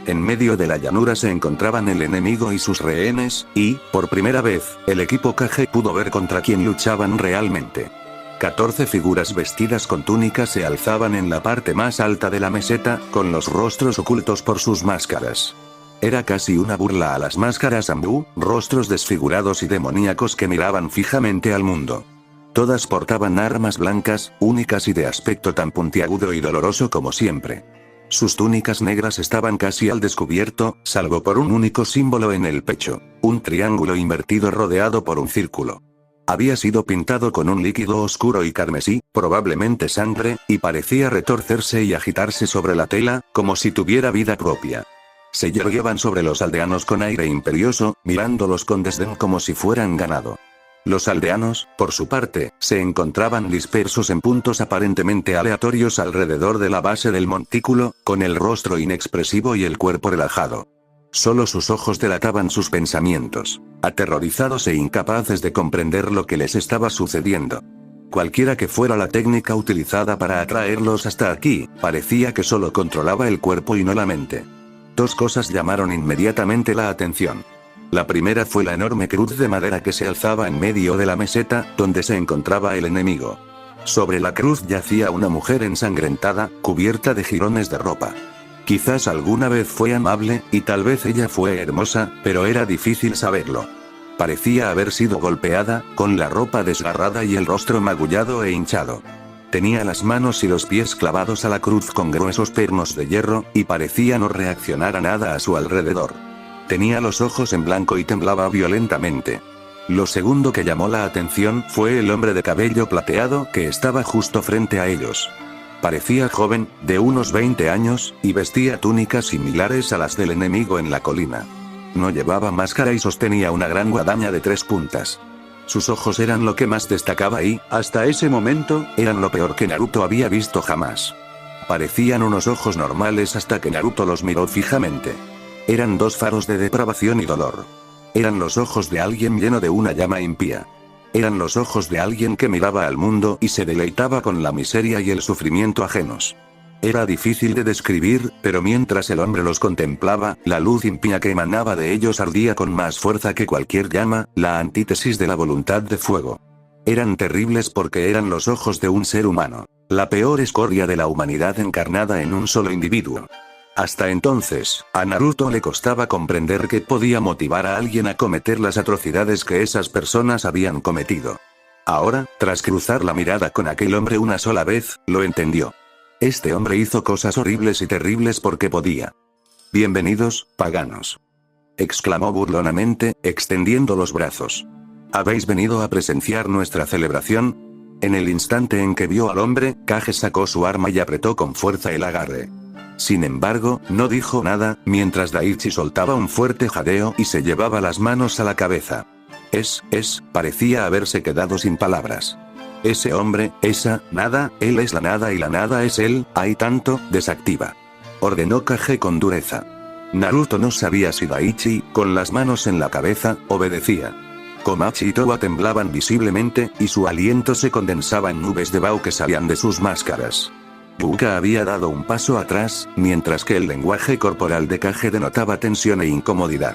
En medio de la llanura se encontraban el enemigo y sus rehenes, y, por primera vez, el equipo Kage pudo ver contra quién luchaban realmente. 14 figuras vestidas con túnicas se alzaban en la parte más alta de la meseta, con los rostros ocultos por sus máscaras. Era casi una burla a las máscaras Anbu, rostros desfigurados y demoníacos que miraban fijamente al mundo. Todas portaban armas blancas, únicas y de aspecto tan puntiagudo y doloroso como siempre. Sus túnicas negras estaban casi al descubierto, salvo por un único símbolo en el pecho, un triángulo invertido rodeado por un círculo. Había sido pintado con un líquido oscuro y carmesí, probablemente sangre, y parecía retorcerse y agitarse sobre la tela, como si tuviera vida propia. Se yergueaban sobre los aldeanos con aire imperioso, mirándolos con desdén como si fueran ganado. Los aldeanos, por su parte, se encontraban dispersos en puntos aparentemente aleatorios alrededor de la base del montículo, con el rostro inexpresivo y el cuerpo relajado. Solo sus ojos delataban sus pensamientos, aterrorizados e incapaces de comprender lo que les estaba sucediendo. Cualquiera que fuera la técnica utilizada para atraerlos hasta aquí, parecía que solo controlaba el cuerpo y no la mente. Dos cosas llamaron inmediatamente la atención. La primera fue la enorme cruz de madera que se alzaba en medio de la meseta, donde se encontraba el enemigo. Sobre la cruz yacía una mujer ensangrentada, cubierta de jirones de ropa. Quizás alguna vez fue amable, y tal vez ella fue hermosa, pero era difícil saberlo. Parecía haber sido golpeada, con la ropa desgarrada y el rostro magullado e hinchado. Tenía las manos y los pies clavados a la cruz con gruesos pernos de hierro, y parecía no reaccionar a nada a su alrededor. Tenía los ojos en blanco y temblaba violentamente. Lo segundo que llamó la atención fue el hombre de cabello plateado que estaba justo frente a ellos. Parecía joven, de unos 20 años, y vestía túnicas similares a las del enemigo en la colina. no llevaba máscara y sostenía una gran guadaña de 3 puntas. Sus ojos eran lo que más destacaba y, hasta ese momento, eran lo peor que Naruto había visto jamás. Parecían unos ojos normales hasta que Naruto los miró fijamente. Eran 2 faros de depravación y dolor. Eran los ojos de alguien lleno de una llama impía. Eran los ojos de alguien que miraba al mundo y se deleitaba con la miseria y el sufrimiento ajenos. Era difícil de describir, pero mientras el hombre los contemplaba, la luz impía que emanaba de ellos ardía con más fuerza que cualquier llama, la antítesis de la voluntad de fuego. Eran terribles porque eran los ojos de un ser humano, la peor escoria de la humanidad encarnada en un solo individuo. Hasta entonces, a Naruto le costaba comprender que podía motivar a alguien a cometer las atrocidades que esas personas habían cometido. Ahora, tras cruzar la mirada con aquel hombre una sola vez, lo entendió. Este hombre hizo cosas horribles y terribles porque podía. «Bienvenidos, paganos», exclamó burlonamente, extendiendo los brazos. «¿Habéis venido a presenciar nuestra celebración?» En el instante en que vio al hombre, Kage sacó su arma y apretó con fuerza el agarre. Sin embargo, no dijo nada, mientras Daichi soltaba un fuerte jadeo y se llevaba las manos a la cabeza. Parecía haberse quedado sin palabras. Ese hombre, nada, él es la nada y la nada es él, hay tanto, desactiva. Ordenó Kage con dureza. Naruto no sabía si Daichi, con las manos en la cabeza, obedecía. Komachi y Towa temblaban visiblemente, y su aliento se condensaba en nubes de vaho que salían de sus máscaras. Buka había dado un paso atrás, mientras que el lenguaje corporal de Kage denotaba tensión e incomodidad.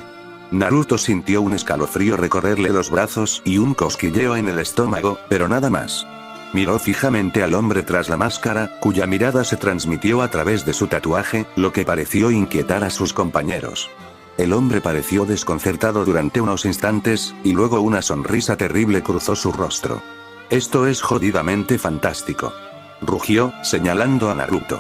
Naruto sintió un escalofrío recorrerle los brazos y un cosquilleo en el estómago, pero nada más. Miró fijamente al hombre tras la máscara, cuya mirada se transmitió a través de su tatuaje, lo que pareció inquietar a sus compañeros. El hombre pareció desconcertado durante unos instantes, y luego una sonrisa terrible cruzó su rostro. «Esto es jodidamente fantástico», rugió, señalando a Naruto.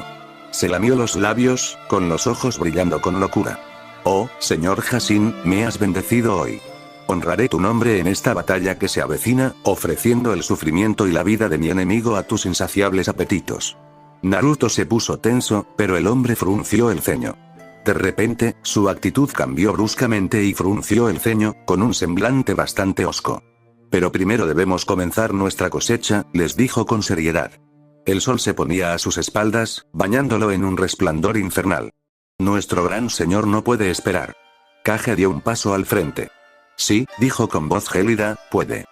Se lamió los labios, con los ojos brillando con locura. «Oh, señor Hashin, me has bendecido hoy. Honraré tu nombre en esta batalla que se avecina, ofreciendo el sufrimiento y la vida de mi enemigo a tus insaciables apetitos». Naruto se puso tenso, pero el hombre frunció el ceño. De repente, su actitud cambió bruscamente y frunció el ceño, con un semblante bastante hosco. «Pero primero debemos comenzar nuestra cosecha», les dijo con seriedad. El sol se ponía a sus espaldas, bañándolo en un resplandor infernal. «Nuestro gran señor no puede esperar». Kage dio un paso al frente. «Sí», dijo con voz gélida, «puede».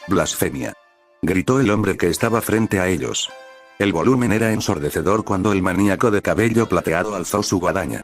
«Blasfemia», gritó el hombre que estaba frente a ellos. El volumen era ensordecedor cuando el maníaco de cabello plateado alzó su guadaña.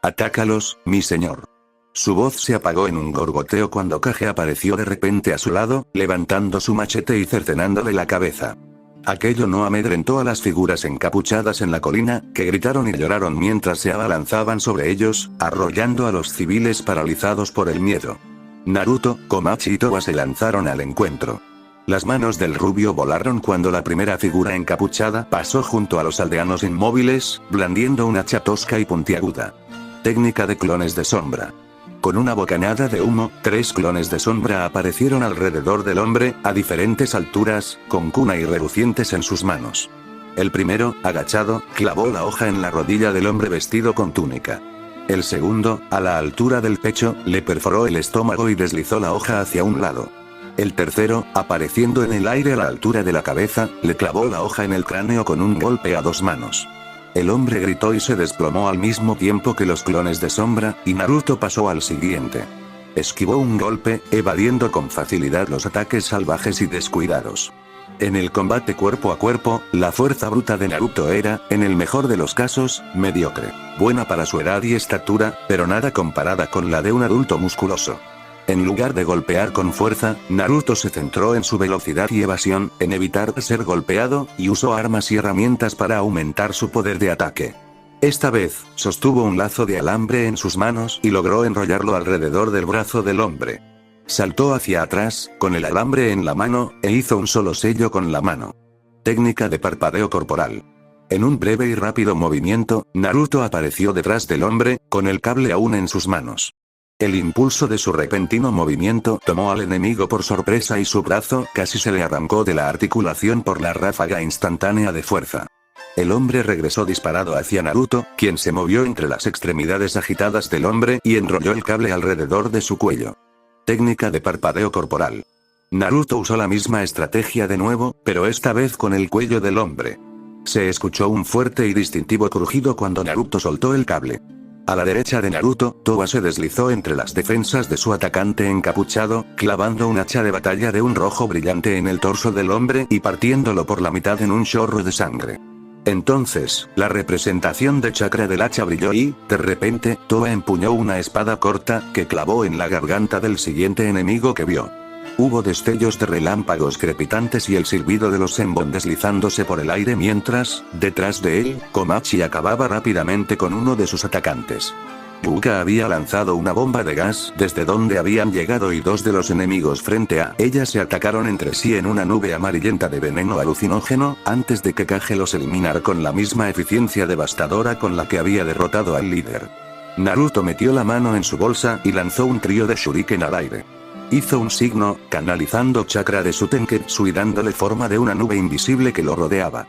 «Atácalos, mi señor». Su voz se apagó en un gorgoteo cuando Kage apareció de repente a su lado, levantando su machete y cercenándole la cabeza. Aquello no amedrentó a las figuras encapuchadas en la colina, que gritaron y lloraron mientras se abalanzaban sobre ellos, arrollando a los civiles paralizados por el miedo. Naruto, Komachi y Towa se lanzaron al encuentro. Las manos del rubio volaron cuando la primera figura encapuchada pasó junto a los aldeanos inmóviles, blandiendo una hacha tosca y puntiaguda. Técnica de clones de sombra. Con una bocanada de humo, 3 clones de sombra aparecieron alrededor del hombre, a diferentes alturas, con cuna y relucientes en sus manos. El primero, agachado, clavó la hoja en la rodilla del hombre vestido con túnica. El segundo, a la altura del pecho, le perforó el estómago y deslizó la hoja hacia un lado. El tercero, apareciendo en el aire a la altura de la cabeza, le clavó la hoja en el cráneo con un golpe a 2 manos. El hombre gritó y se desplomó al mismo tiempo que los clones de sombra, y Naruto pasó al siguiente. Esquivó un golpe, evadiendo con facilidad los ataques salvajes y descuidados. En el combate cuerpo a cuerpo, la fuerza bruta de Naruto era, en el mejor de los casos, mediocre. Buena para su edad y estatura, pero nada comparada con la de un adulto musculoso. En lugar de golpear con fuerza, Naruto se centró en su velocidad y evasión, en evitar ser golpeado, y usó armas y herramientas para aumentar su poder de ataque. Esta vez, sostuvo un lazo de alambre en sus manos y logró enrollarlo alrededor del brazo del hombre. Saltó hacia atrás, con el alambre en la mano, e hizo un solo sello con la mano. Técnica de parpadeo corporal. En un breve y rápido movimiento, Naruto apareció detrás del hombre, con el cable aún en sus manos. El impulso de su repentino movimiento tomó al enemigo por sorpresa y su brazo casi se le arrancó de la articulación por la ráfaga instantánea de fuerza. El hombre regresó disparado hacia Naruto, quien se movió entre las extremidades agitadas del hombre y enrolló el cable alrededor de su cuello. Técnica de parpadeo corporal. Naruto usó la misma estrategia de nuevo, pero esta vez con el cuello del hombre. Se escuchó un fuerte y distintivo crujido cuando Naruto soltó el cable. A la derecha de Naruto, Towa se deslizó entre las defensas de su atacante encapuchado, clavando un hacha de batalla de un rojo brillante en el torso del hombre y partiéndolo por la mitad en un chorro de sangre. Entonces, la representación de chakra del hacha brilló y, de repente, Towa empuñó una espada corta, que clavó en la garganta del siguiente enemigo que vio. Hubo destellos de relámpagos crepitantes y el silbido de los Senbon deslizándose por el aire mientras, detrás de él, Komachi acababa rápidamente con uno de sus atacantes. Yuka había lanzado una bomba de gas desde donde habían llegado y dos de los enemigos frente a ella se atacaron entre sí en una nube amarillenta de veneno alucinógeno, antes de que Kage los eliminara con la misma eficiencia devastadora con la que había derrotado al líder. Naruto metió la mano en su bolsa y lanzó un trío de shuriken al aire. Hizo un signo, canalizando chakra de su Tenketsu y dándole forma de una nube invisible que lo rodeaba.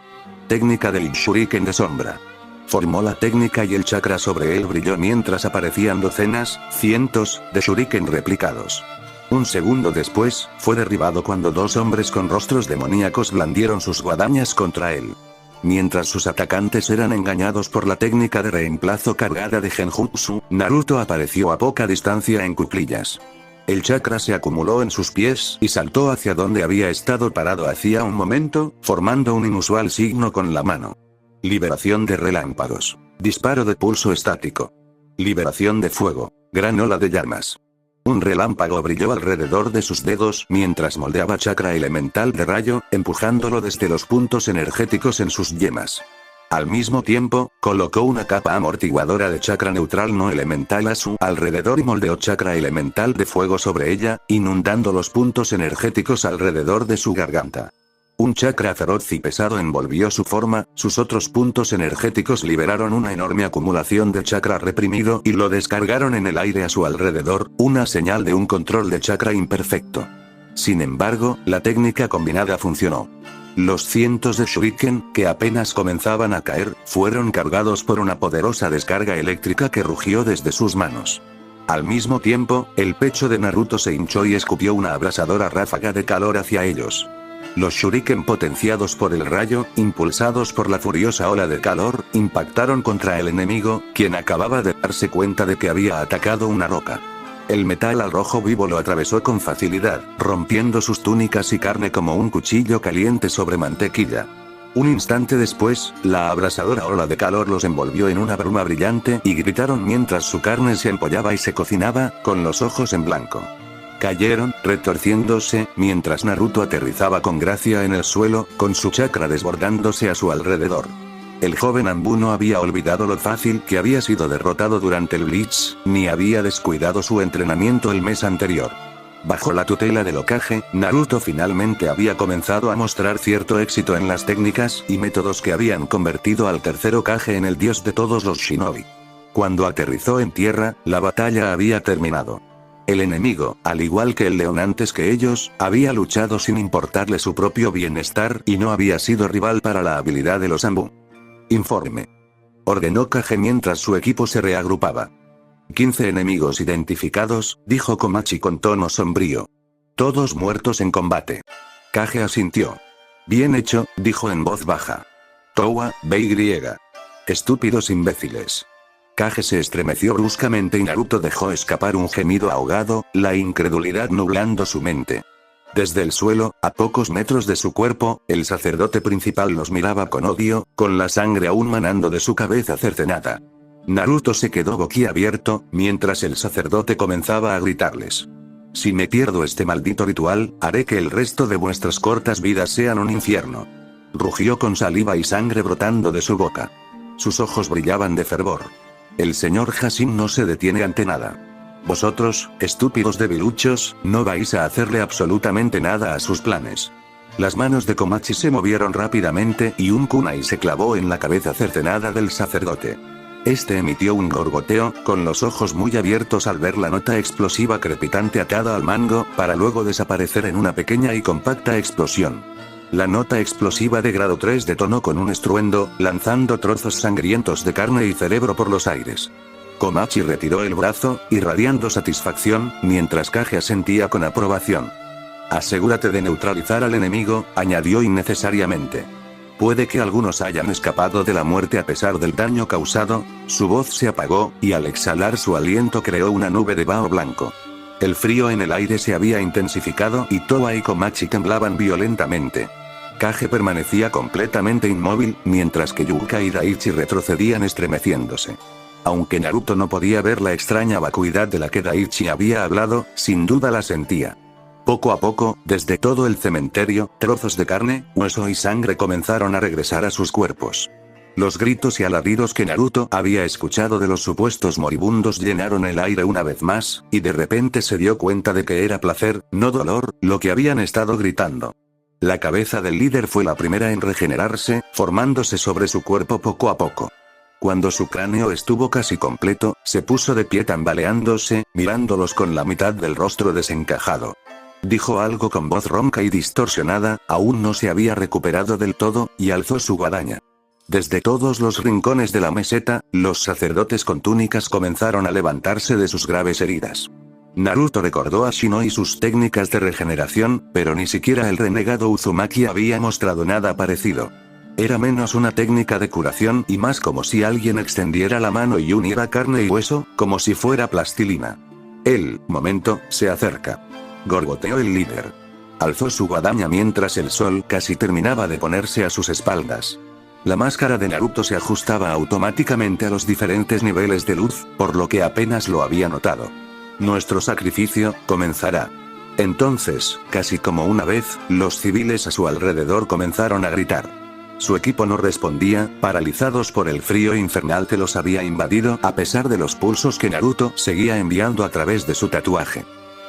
Técnica del shuriken de sombra. Formó la técnica y el chakra sobre él brilló mientras aparecían docenas, cientos, de shuriken replicados. Un segundo después, fue derribado cuando dos hombres con rostros demoníacos blandieron sus guadañas contra él. Mientras sus atacantes eran engañados por la técnica de reemplazo cargada de genjutsu, Naruto apareció a poca distancia en cuclillas. El chakra se acumuló en sus pies y saltó hacia donde había estado parado hacía un momento, formando un inusual signo con la mano. Liberación de relámpagos. Disparo de pulso estático. Liberación de fuego. Gran ola de llamas. Un relámpago brilló alrededor de sus dedos mientras moldeaba chakra elemental de rayo, empujándolo desde los puntos energéticos en sus yemas. Al mismo tiempo, colocó una capa amortiguadora de chakra neutral no elemental a su alrededor y moldeó chakra elemental de fuego sobre ella, inundando los puntos energéticos alrededor de su garganta. Un chakra feroz y pesado envolvió su forma, sus otros puntos energéticos liberaron una enorme acumulación de chakra reprimido y lo descargaron en el aire a su alrededor, una señal de un control de chakra imperfecto. Sin embargo, la técnica combinada funcionó. Los cientos de shuriken, que apenas comenzaban a caer, fueron cargados por una poderosa descarga eléctrica que rugió desde sus manos. Al mismo tiempo, el pecho de Naruto se hinchó y escupió una abrasadora ráfaga de calor hacia ellos. Los shuriken potenciados por el rayo, impulsados por la furiosa ola de calor, impactaron contra el enemigo, quien acababa de darse cuenta de que había atacado una roca. El metal al rojo vivo lo atravesó con facilidad, rompiendo sus túnicas y carne como un cuchillo caliente sobre mantequilla. Un instante después, la abrasadora ola de calor los envolvió en una bruma brillante y gritaron mientras su carne se empollaba y se cocinaba, con los ojos en blanco. Cayeron, retorciéndose, mientras Naruto aterrizaba con gracia en el suelo, con su chakra desbordándose a su alrededor. El joven Anbu no había olvidado lo fácil que había sido derrotado durante el Bleach, ni había descuidado su entrenamiento el mes anterior. Bajo la tutela del Hokage, Naruto finalmente había comenzado a mostrar cierto éxito en las técnicas y métodos que habían convertido al tercer Hokage en el dios de todos los shinobi. Cuando aterrizó en tierra, la batalla había terminado. El enemigo, al igual que el león antes que ellos, había luchado sin importarle su propio bienestar y no había sido rival para la habilidad de los Anbu. Informe. Ordenó Kage mientras su equipo se reagrupaba. 15 enemigos identificados, dijo Komachi con tono sombrío. Todos muertos en combate. Kage asintió. Bien hecho, dijo en voz baja. Towa, BY. Estúpidos imbéciles. Kage se estremeció bruscamente y Naruto dejó escapar un gemido ahogado, la incredulidad nublando su mente. Desde el suelo, a pocos metros de su cuerpo, el sacerdote principal los miraba con odio, con la sangre aún manando de su cabeza cercenada. Naruto se quedó boquiabierto, mientras el sacerdote comenzaba a gritarles. Si me pierdo este maldito ritual, haré que el resto de vuestras cortas vidas sean un infierno. Rugió con saliva y sangre brotando de su boca. Sus ojos brillaban de fervor. El señor Hashim no se detiene ante nada. Vosotros, estúpidos debiluchos, no vais a hacerle absolutamente nada a sus planes. Las manos de Komachi se movieron rápidamente y un kunai se clavó en la cabeza cercenada del sacerdote. Este emitió un gorgoteo, con los ojos muy abiertos al ver la nota explosiva crepitante atada al mango, para luego desaparecer en una pequeña y compacta explosión. La nota explosiva de grado 3 detonó con un estruendo, lanzando trozos sangrientos de carne y cerebro por los aires. Komachi retiró el brazo, irradiando satisfacción, mientras Kage asentía con aprobación. Asegúrate de neutralizar al enemigo, añadió innecesariamente. Puede que algunos hayan escapado de la muerte a pesar del daño causado. Su voz se apagó, y al exhalar su aliento creó una nube de vaho blanco. El frío en el aire se había intensificado y Towa y Komachi temblaban violentamente. Kage permanecía completamente inmóvil, mientras que Yuka y Daichi retrocedían estremeciéndose. Aunque Naruto no podía ver la extraña vacuidad de la que Daichi había hablado, sin duda la sentía. Poco a poco, desde todo el cementerio, trozos de carne, hueso y sangre comenzaron a regresar a sus cuerpos. Los gritos y alaridos que Naruto había escuchado de los supuestos moribundos llenaron el aire una vez más, y de repente se dio cuenta de que era placer, no dolor, lo que habían estado gritando. La cabeza del líder fue la primera en regenerarse, formándose sobre su cuerpo poco a poco. Cuando su cráneo estuvo casi completo, se puso de pie tambaleándose, mirándolos con la mitad del rostro desencajado. Dijo algo con voz ronca y distorsionada, aún no se había recuperado del todo, y alzó su guadaña. Desde todos los rincones de la meseta, los sacerdotes con túnicas comenzaron a levantarse de sus graves heridas. Naruto recordó a Shino y sus técnicas de regeneración, pero ni siquiera el renegado Uzumaki había mostrado nada parecido. Era menos una técnica de curación y más como si alguien extendiera la mano y uniera carne y hueso, como si fuera plastilina. El momento se acerca. Gorgoteó el líder. Alzó su guadaña mientras el sol casi terminaba de ponerse a sus espaldas. La máscara de Naruto se ajustaba automáticamente a los diferentes niveles de luz, por lo que apenas lo había notado. Nuestro sacrificio comenzará. Entonces, casi como una vez, los civiles a su alrededor comenzaron a gritar. Su equipo no respondía, paralizados por el frío infernal que los había invadido, a pesar de los pulsos que Naruto seguía enviando a través de su tatuaje.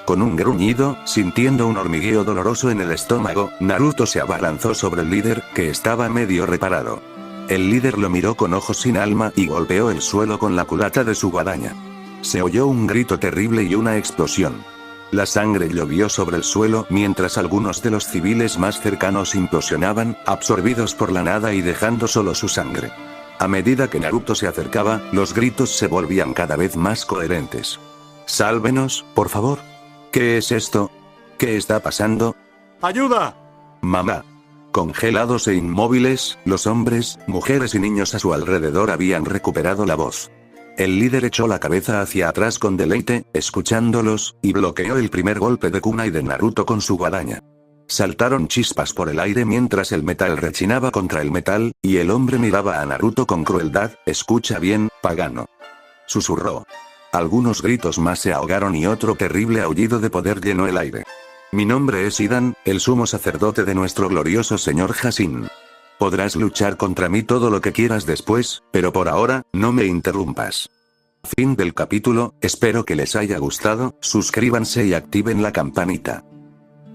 Con un gruñido, sintiendo un hormigueo doloroso en el estómago, Naruto se abalanzó sobre el líder, que estaba medio reparado. El líder lo miró con ojos sin alma y golpeó el suelo con la culata de su guadaña. Se oyó un grito terrible y una explosión. La sangre llovió sobre el suelo mientras algunos de los civiles más cercanos implosionaban, absorbidos por la nada y dejando solo su sangre. A medida que Naruto se acercaba, los gritos se volvían cada vez más coherentes. «¡Sálvenos, por favor! ¿Qué es esto? ¿Qué está pasando? ¡Ayuda! ¡Mamá!». Congelados e inmóviles, los hombres, mujeres y niños a su alrededor habían recuperado la voz. El líder echó la cabeza hacia atrás con deleite, escuchándolos, y bloqueó el primer golpe de kunai de Naruto con su guadaña. Saltaron chispas por el aire mientras el metal rechinaba contra el metal, y el hombre miraba a Naruto con crueldad. «Escucha bien, pagano», susurró. Algunos gritos más se ahogaron y otro terrible aullido de poder llenó el aire. «Mi nombre es Hidan, el sumo sacerdote de nuestro glorioso señor Hashin. Podrás luchar contra mí todo lo que quieras después, pero por ahora, no me interrumpas». Fin del capítulo. Espero que les haya gustado, suscríbanse y activen la campanita.